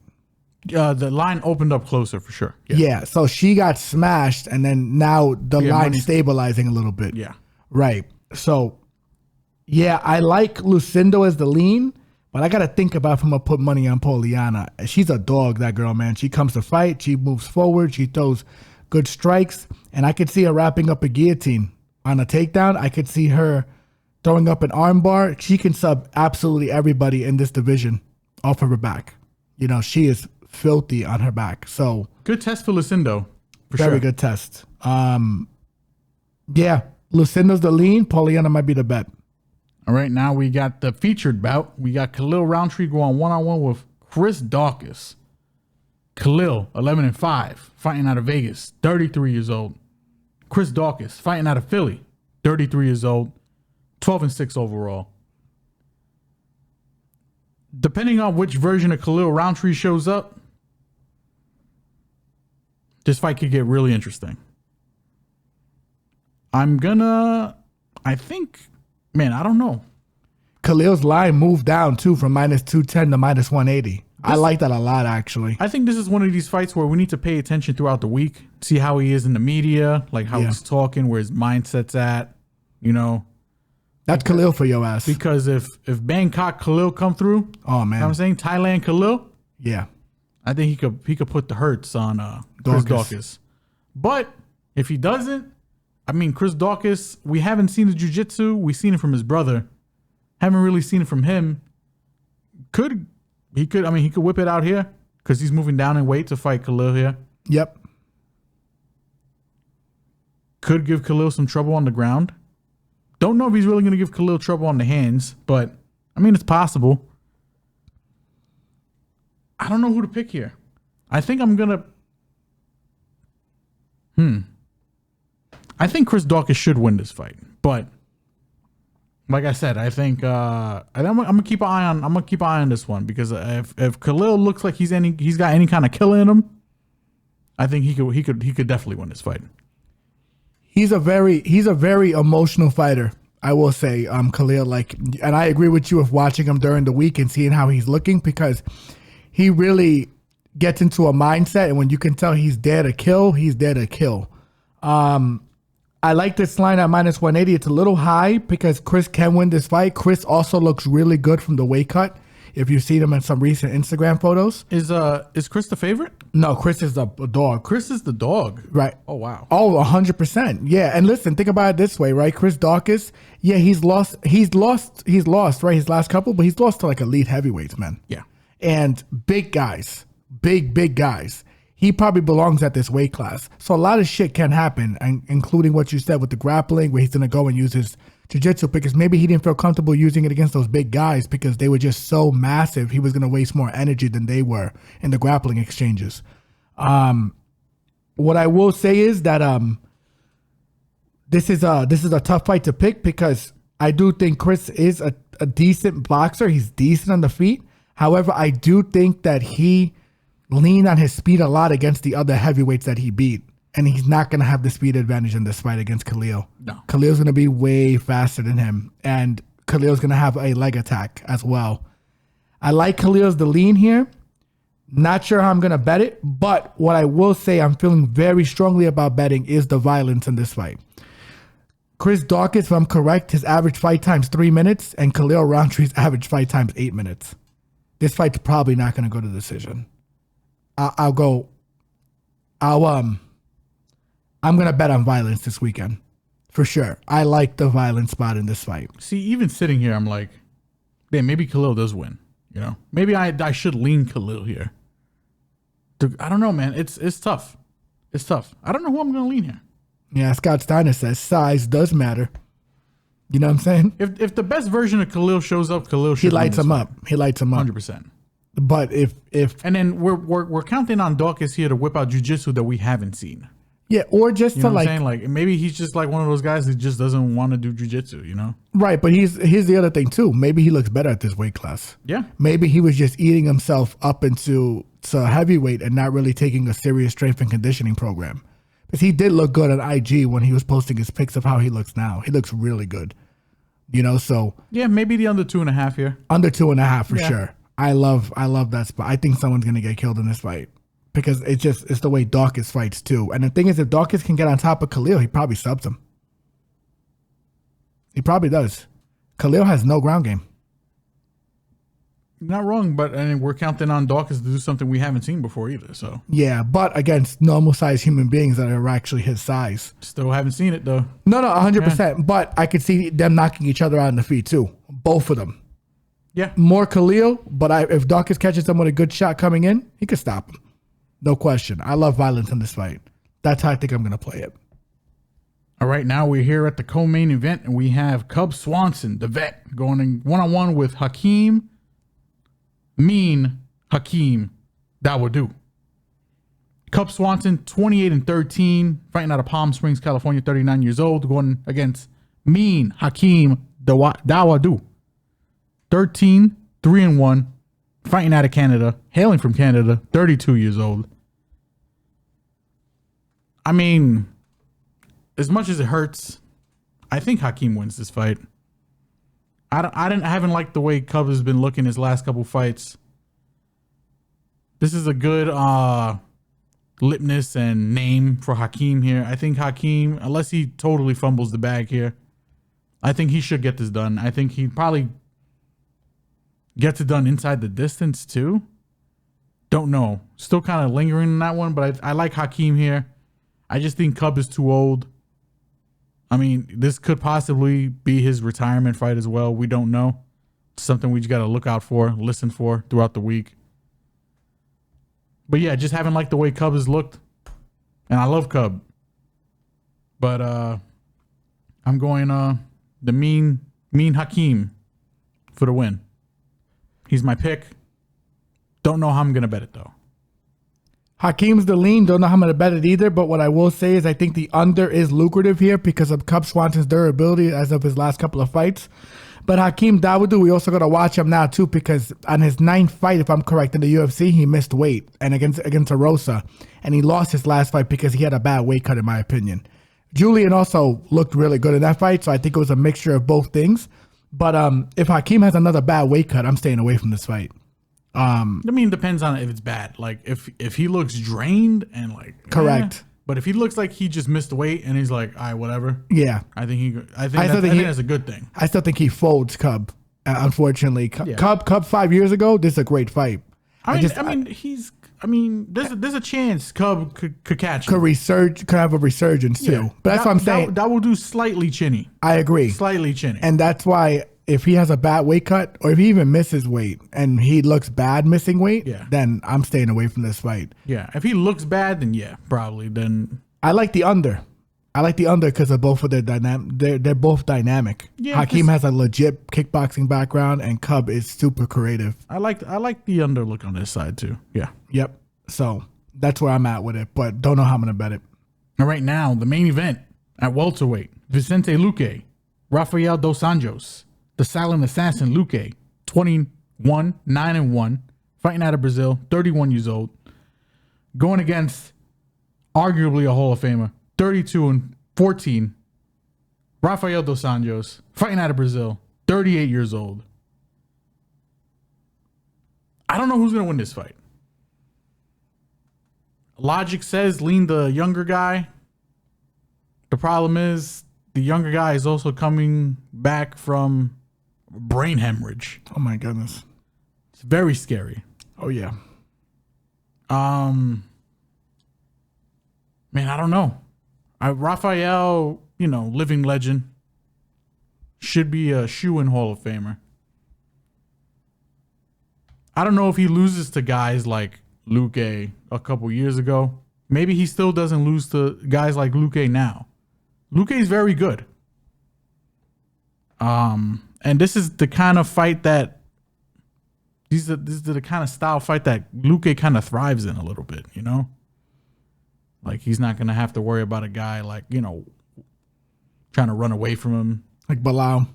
The line opened up closer for sure. Yeah, so she got smashed and then now the line's stabilizing a little bit. Yeah. Right. So, yeah, I like Lucindo as the lean, but I got to think about if I'm going to put money on Polyana. She's a dog, that girl, man. She comes to fight. She moves forward. She throws good strikes. And I could see her wrapping up a guillotine on a takedown. I could see her throwing up an armbar. She can sub absolutely everybody in this division off of her back. She is filthy on her back. So good test for Lucindo. Very good test. Yeah, Lucindo's the lean. Polyana might be the bet. All right, now we got the featured bout. We got Khalil Roundtree going one-on-one with Chris Daukaus. Khalil, 11-5, fighting out of Vegas, 33 years old. Chris Daukaus, fighting out of Philly, 33 years old, 12-6 overall. Depending on which version of Khalil Roundtree shows up, this fight could get really interesting. I don't know. Khalil's line moved down too from minus 210 to minus 180. I like that a lot, actually. I think this is one of these fights where we need to pay attention throughout the week, see how he is in the media, like how he's talking, where his mindset's at, That's Khalil for your ass. Because if Bangkok Khalil come through, oh man, you know what I'm saying Thailand Khalil, yeah, I think he could put the hurts on Chris Daukaus. But if he doesn't, Chris Daukaus, we haven't seen the jiu-jitsu. We've seen it from his brother. Haven't really seen it from him. He could whip it out here because he's moving down in weight to fight Khalil here. Yep. Could give Khalil some trouble on the ground. Don't know if he's really going to give Khalil trouble on the hands, but it's possible. I don't know who to pick here. I think I'm going to... I think Chris Daukaus should win this fight, but like I said, I think I'm gonna keep an eye on this one because if Khalil looks like he's got any kind of killer in him, I think he could definitely win this fight. He's a very emotional fighter, I will say, Khalil. And I agree with you with watching him during the week and seeing how he's looking because he really gets into a mindset, and when you can tell he's there to kill, he's there to kill. I like this line at minus 180. It's a little high because Chris can win this fight. Chris also looks really good from the weight cut. If you've seen him in some recent Instagram photos. Is Chris the favorite? No, Chris is the dog. Chris is the dog. Right. Oh, wow. Oh, 100%. Yeah. And listen, think about it this way, right? Chris Daukaus, yeah, he's lost, right? His last couple, but he's lost to elite heavyweights, man. Yeah. And big guys, big guys. He probably belongs at this weight class. So a lot of shit can happen, including what you said with the grappling, where he's going to go and use his jiu-jitsu because maybe he didn't feel comfortable using it against those big guys because they were just so massive. He was going to waste more energy than they were in the grappling exchanges. What I will say is that this is a tough fight to pick because I do think Chris is a decent boxer. He's decent on the feet. However, I do think that he leaned on his speed a lot against the other heavyweights that he beat. And he's not going to have the speed advantage in this fight against Khalil. No. Khalil's going to be way faster than him. And Khalil's going to have a leg attack as well. I like Khalil's the lean here. Not sure how I'm going to bet it. But what I will say I'm feeling very strongly about betting is the violence in this fight. Chris Daukaus, if I'm correct, his average fight time's 3 minutes. And Khalil Roundtree's average fight time's 8 minutes. this fight's probably not going to go to decision. I'm going to bet on violence this weekend. For sure. I like the violent spot in this fight. See, even sitting here, I'm like, damn, maybe Khalil does win. You know, maybe I should lean Khalil here. I don't know, man. It's tough. It's tough. I don't know who I'm going to lean here. Yeah, Scott Steiner says size does matter. You know what I'm saying? If the best version of Khalil shows up, Khalil should. He lights him up. He lights him up. 100%. But if and then we're counting on Dawkins here to whip out jiu-jitsu that we haven't seen. Yeah, or just You know to what I'm saying? Like maybe he's just like one of those guys that just doesn't want to do jiu-jitsu, you know? Right, but here's the other thing too. Maybe he looks better at this weight class. Yeah. Maybe he was just eating himself up into heavyweight and not really taking a serious strength and conditioning program. Because he did look good on IG when he was posting his pics of how he looks now. He looks really good. You know, so yeah, maybe the under 2.5 here. Under 2.5 for sure. I love that spot. I think someone's gonna get killed in this fight. Because it's the way Dawkins fights too. And the thing is, if Dawkins can get on top of Khalil, he probably subs him. He probably does. Khalil has no ground game. Not wrong, but I mean, we're counting on Dawkins to do something we haven't seen before either. So yeah, but against normal sized human beings that are actually his size. Still haven't seen it though. No, 100%. But I could see them knocking each other out on the feet too. Both of them. Yeah. More Khalil, but if Dawkins catches him with a good shot coming in, he could stop him. No question. I love violence in this fight. That's how I think I'm going to play it. All right, now we're here at the co-main event, and we have Cub Swanson, the vet, going in one-on-one with Hakeem Dawodu. Cub Swanson, 28-13, fighting out of Palm Springs, California, 39 years old, going against Hakeem Dawodu, 13-3-1, fighting out of Canada, hailing from Canada, 32 years old. I mean, as much as it hurts, I think Hakeem wins this fight. I haven't liked the way Cub has been looking his last couple fights. This is a good lipness and name for Hakeem here. I think Hakeem, unless he totally fumbles the bag here, I think he should get this done. I think he probably gets it done inside the distance too. Don't know. Still kind of lingering in that one, but I like Hakeem here. I just think Cub is too old. I mean, this could possibly be his retirement fight as well. We don't know. It's something we just got to look out for, listen for throughout the week. But yeah, just haven't liked the way Cub has looked. And I love Cub. But I'm going the mean Hakeem for the win. He's my pick. Don't know how I'm going to bet it, though. Hakeem's the lean. Don't know how I'm going to bet it either. But what I will say is I think the under is lucrative here because of Cub Swanson's durability as of his last couple of fights. But Hakeem Dawodu, we also got to watch him now, too, because on his 9th fight, if I'm correct, in the UFC, he missed weight and against Arosa. And he lost his last fight because he had a bad weight cut, in my opinion. Julian also looked really good in that fight, so I think it was a mixture of both things. But if Hakeem has another bad weight cut, I'm staying away from this fight. I mean, it depends on if it's bad. Like if he looks drained and like correct, but if he looks like he just missed weight and he's like, all right, whatever. Yeah, I think that's a good thing. I still think he folds Cub. Unfortunately, Cub 5 years ago. This is a great fight. There's a chance Cub could catch him. Could have a resurgence too. But that's what I'm saying. That will do slightly chinny. I agree. Slightly chinny. And that's why if he has a bad weight cut or if he even misses weight and he looks bad missing weight, then I'm staying away from this fight. Yeah. If he looks bad, then yeah, probably. Then I like the under. I like the under because of both of their dynamic. They're both dynamic. Yeah, Hakeem has a legit kickboxing background, and Cub is super creative. I like the under look on this side too. Yeah. Yep. So that's where I'm at with it, but don't know how I'm gonna bet it. All right, now the main event at welterweight: Vicente Luque, Rafael dos Anjos, the silent assassin Luque, 21-9-1, fighting out of Brazil, 31 years old, going against arguably a Hall of Famer, 32-14, Rafael dos Anjos, fighting out of Brazil, 38 years old. I don't know who's going to win this fight. Logic says lean the younger guy. The problem is the younger guy is also coming back from brain hemorrhage. Oh my goodness. It's very scary. Oh yeah. Man, I don't know. Rafael, living legend, should be a shoe-in Hall of Famer. I don't know if he loses to guys like Luque a couple years ago. Maybe he still doesn't lose to guys like Luque now. Luque is very good. And this is the kind of fight that this is the kind of style fight that Luque kind of thrives in a little bit, Like he's not gonna have to worry about a guy like, trying to run away from him. Like Bilal.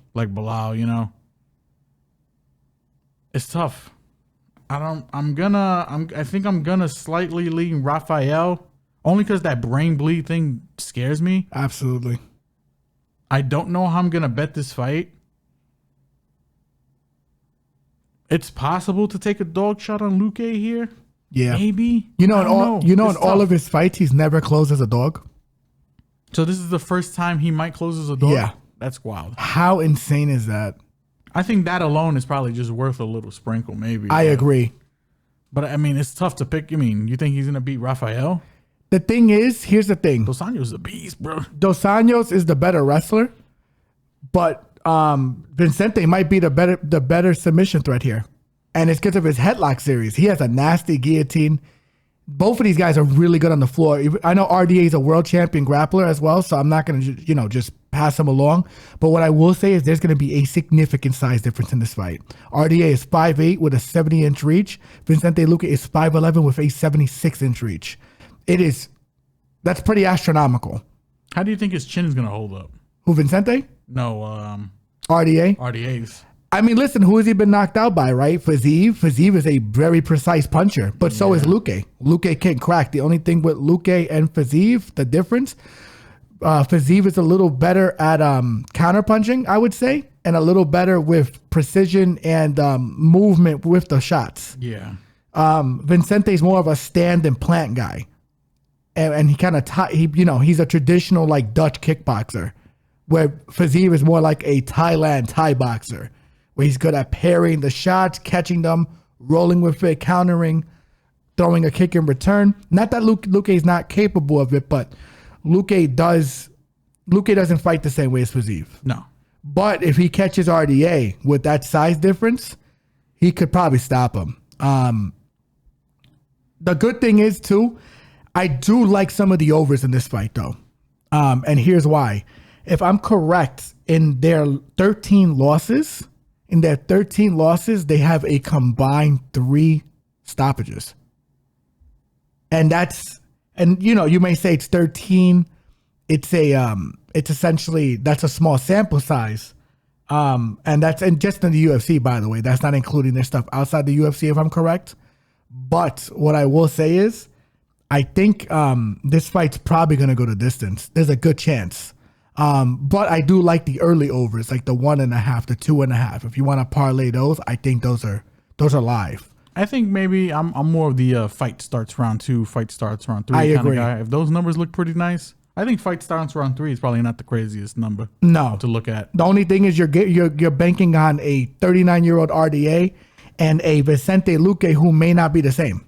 It's tough. I think I'm gonna slightly lean Rafael, only because that brain bleed thing scares me. Absolutely. I don't know how I'm gonna bet this fight. It's possible to take a dog shot on Luque here. Yeah. Maybe. In all of his fights, he's never closed as a dog. So this is the first time he might close as a dog? Yeah. That's wild. How insane is that? I think that alone is probably just worth a little sprinkle, maybe. I agree. But I mean, it's tough to pick. You think he's gonna beat Rafael? The thing is, here's the thing. Dos Anjos is a beast, bro. Dos Anjos is the better wrestler, but Vicente might be the better submission threat here. And it's because of his headlock series. He has a nasty guillotine. Both of these guys are really good on the floor. I know RDA is a world champion grappler as well, so I'm not going to, just pass him along. But what I will say is there's going to be a significant size difference in this fight. RDA is 5'8" with a 70-inch reach. Vicente Luque is 5'11" with a 76-inch reach. That's pretty astronomical. How do you think his chin is going to hold up? Who, Vicente? No, RDA? RDA's. I mean, listen, who has he been knocked out by, right? Fiziev. Fiziev is a very precise puncher, but so is Luque. Luque can't crack. The only thing with Luque and Fiziev, the difference, Fiziev is a little better at counter punching, I would say, and a little better with precision and movement with the shots. Yeah. Vincente's more of a stand and plant guy. And he kind of, he's a traditional like Dutch kickboxer, where Fiziev is more like a Thailand Thai boxer, where he's good at parrying the shots, catching them, rolling with it, countering, throwing a kick in return. Not that Luque is not capable of it, but Luque doesn't fight the same way as Fiziev. No. But if he catches RDA with that size difference, he could probably stop him. The good thing is, too, I do like some of the overs in this fight, though. And here's why. If I'm correct, in their 13 losses, they have a combined 3 stoppages. And you may say it's 13. It's essentially, that's a small sample size. And just in the UFC, by the way, that's not including their stuff outside the UFC, if I'm correct. But what I will say is, I think this fight's probably going to go to distance. There's a good chance. But I do like the early overs, like the 1.5, the 2.5. If you want to parlay those, I think those are live. I think maybe I'm more of the fight starts round 2, fight starts round 3 I kind agree. of guy. If those numbers look pretty nice, I think fight starts round 3 is probably not the craziest number. No. To look at. The only thing is you're banking on a 39-year-old RDA and a Vicente Luque who may not be the same.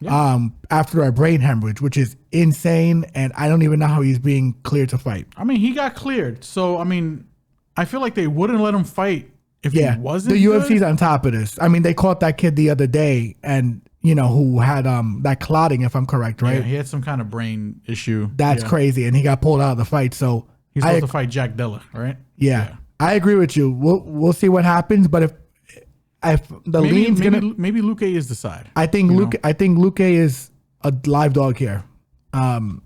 Yeah. After a brain hemorrhage, which is insane, and I don't even know how he's being cleared to fight. I mean, he got cleared, so I mean, I feel like they wouldn't let him fight if he wasn't. The good. UFC's on top of this. I mean, they caught that kid the other day, and who had that clotting, if I'm correct, right? Yeah, he had some kind of brain issue. That's crazy, and he got pulled out of the fight. So he's supposed to fight Jack Della, right? Yeah, I agree with you. We'll see what happens, but if the lean's maybe Luque is the side. I think Luque is a live dog here. And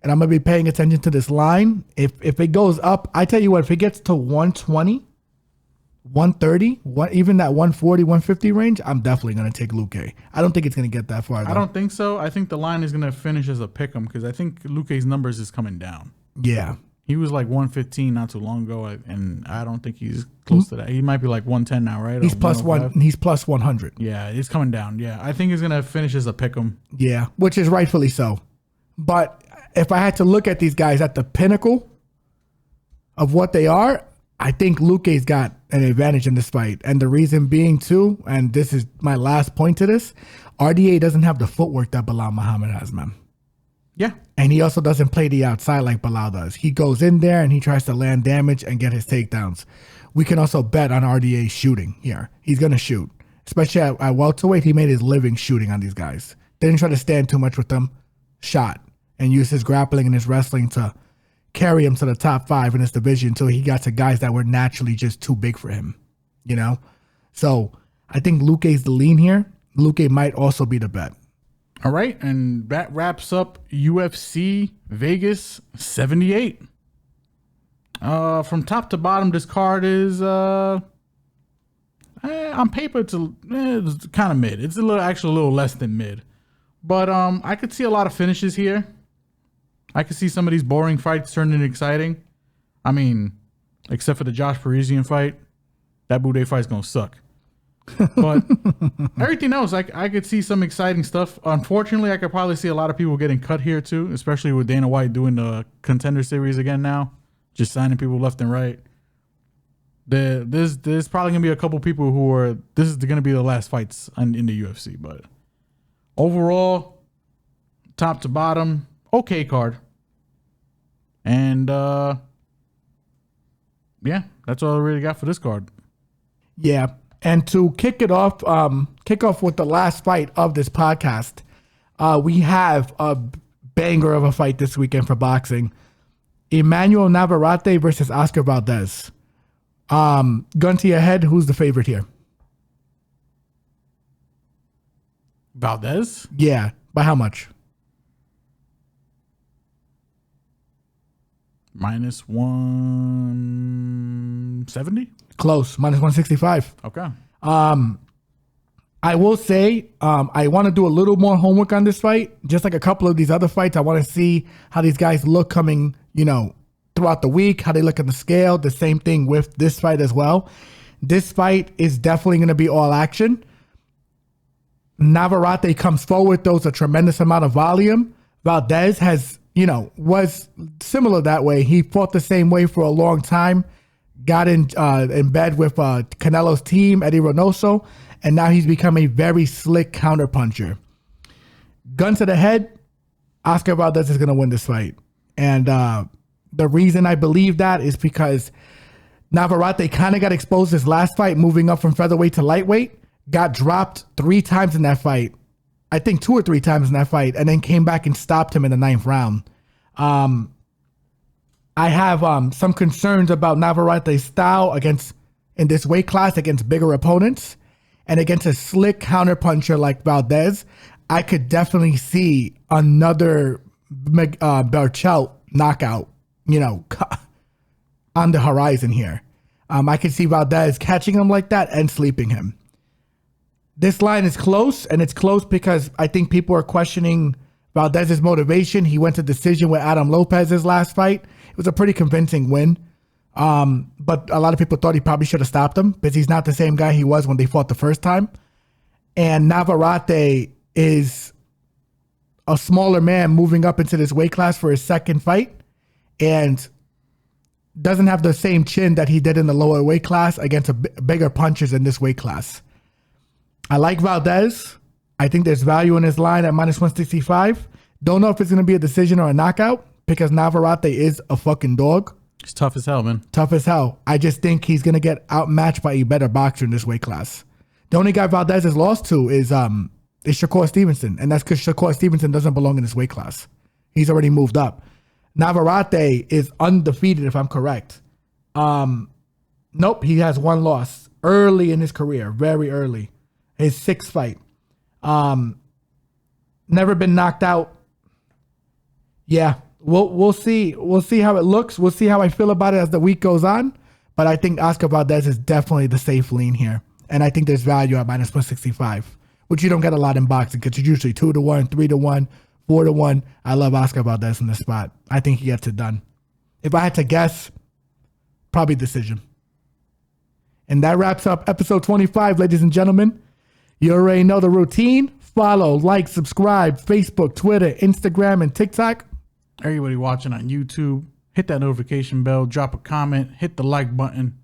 I'm gonna be paying attention to this line. If it goes up, I tell you what, if it gets to 120, 130, even that 140, 150 range, I'm definitely gonna take Luque. I don't think it's gonna get that far, though. I don't think so. I think the line is gonna finish as a pick'em because I think Luque's numbers is coming down. Yeah. He was like 115 not too long ago, and I don't think he's close to that. He might be like 110 now, right? He's plus 100. Yeah, it's coming down. Yeah, I think he's gonna finish as a pick'em. Yeah, which is rightfully so. But if I had to look at these guys at the pinnacle of what they are, I think Luque's got an advantage in this fight. And the reason being, too, and this is my last point to this, RDA doesn't have the footwork that Bilal Muhammad has, man. Yeah. And he also doesn't play the outside like Bilal does. He goes in there and he tries to land damage and get his takedowns. We can also bet on RDA shooting here. He's going to shoot. Especially at welterweight, he made his living shooting on these guys. Didn't try to stand too much with them. Shot. And used his grappling and his wrestling to carry him to the top 5 in this division until he got to guys that were naturally just too big for him. You know? So I think Luque's the lean here. Luque might also be the bet. All right, and that wraps up UFC Vegas 78. From top to bottom, this card is on paper it's kind of mid. It's actually a little less than mid, but I could see a lot of finishes here. I could see some of these boring fights turning exciting. I mean, except for the Josh Parisian fight, that Buday fight's gonna suck. But everything else, I could see some exciting stuff. Unfortunately, I could probably see a lot of people getting cut here too, especially with Dana White doing the Contender Series again now, just signing people left and right. There's probably gonna be a couple people who are, this is gonna be the last fights in the UFC. But overall, top to bottom, okay card. And yeah, that's all I really got for this card. Yeah. And to kick off with the last fight of this podcast, we have a banger of a fight this weekend for boxing. Emanuel Navarrete versus Oscar Valdez. Gun to your head, who's the favorite here? Valdez? Yeah. By how much? Minus 170? Close. Minus 165. Okay. I will say I want to do a little more homework on this fight. Just like a couple of these other fights, I want to see how these guys look coming, throughout the week, how they look on the scale. The same thing with this fight as well. This fight is definitely going to be all action. Navarrete comes forward, throws a tremendous amount of volume. Valdez has, was similar that way. He fought the same way for a long time. Got in bed with Canelo's team, Eddie Reynoso, and now he's become a very slick counterpuncher. Gun to the head, Oscar Valdez is going to win this fight. And the reason I believe that is because Navarrete kind of got exposed this last fight, moving up from featherweight to lightweight, got dropped 3 times in that fight. I think 2 or 3 times in that fight, and then came back and stopped him in the 9th round. I have some concerns about Navarrete's style in this weight class against bigger opponents, and against a slick counterpuncher like Valdez. I could definitely see another Berchelt knockout, on the horizon here. I could see Valdez catching him like that and sleeping him. This line is close, and it's close because I think people are questioning Valdez's motivation. He went to decision with Adam Lopez's last fight. It was a pretty convincing win. But a lot of people thought he probably should have stopped him because he's not the same guy he was when they fought the first time. And Navarrete is a smaller man moving up into this weight class for his second fight and doesn't have the same chin that he did in the lower weight class against bigger punchers in this weight class. I like Valdez. I think there's value in his line at minus 165. Don't know if it's going to be a decision or a knockout because Navarrete is a fucking dog. He's tough as hell, man. Tough as hell. I just think he's going to get outmatched by a better boxer in this weight class. The only guy Valdez has lost to is Shakur Stevenson, and that's because Shakur Stevenson doesn't belong in this weight class. He's already moved up. Navarrete is undefeated, if I'm correct. Nope, he has 1 loss early in his career, very early. His 6th fight. Never been knocked out. Yeah, we'll see. We'll see how it looks. We'll see how I feel about it as the week goes on. But I think Oscar Valdez is definitely the safe lean here. And I think there's value at minus 165, which you don't get a lot in boxing because it's usually 2-1, 3-1, 4-1. I love Oscar Valdez in this spot. I think he gets it done. If I had to guess, probably decision. And that wraps up episode 25, ladies and gentlemen. You already know the routine. Follow, like, subscribe, Facebook, Twitter, Instagram, and TikTok. Everybody watching on YouTube, hit that notification bell, drop a comment, hit the like button,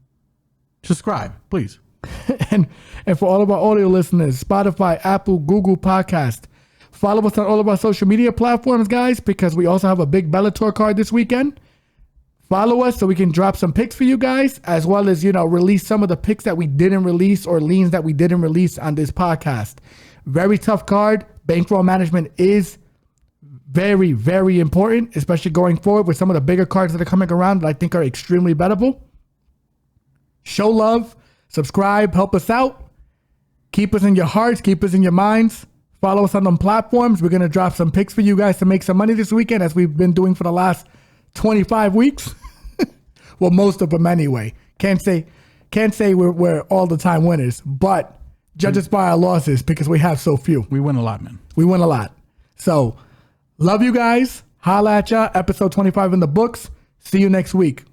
subscribe, please. and for all of our audio listeners, Spotify, Apple, Google Podcast, follow us on all of our social media platforms, guys, because we also have a big Bellator card this weekend. Follow us so we can drop some picks for you guys, as well as, release some of the picks that we didn't release or leans that we didn't release on this podcast. Very tough card. Bankroll management is very, very important, especially going forward with some of the bigger cards that are coming around that I think are extremely bettable. Show love, subscribe, help us out. Keep us in your hearts, keep us in your minds. Follow us on them platforms. We're going to drop some picks for you guys to make some money this weekend, as we've been doing for the last 25 weeks. Well, most of them anyway. Can't say we're all the time winners, but judge us by our losses because we have so few. We win a lot, man. We win a lot. So, love you guys. Holla at ya. Episode 25 in the books. See you next week.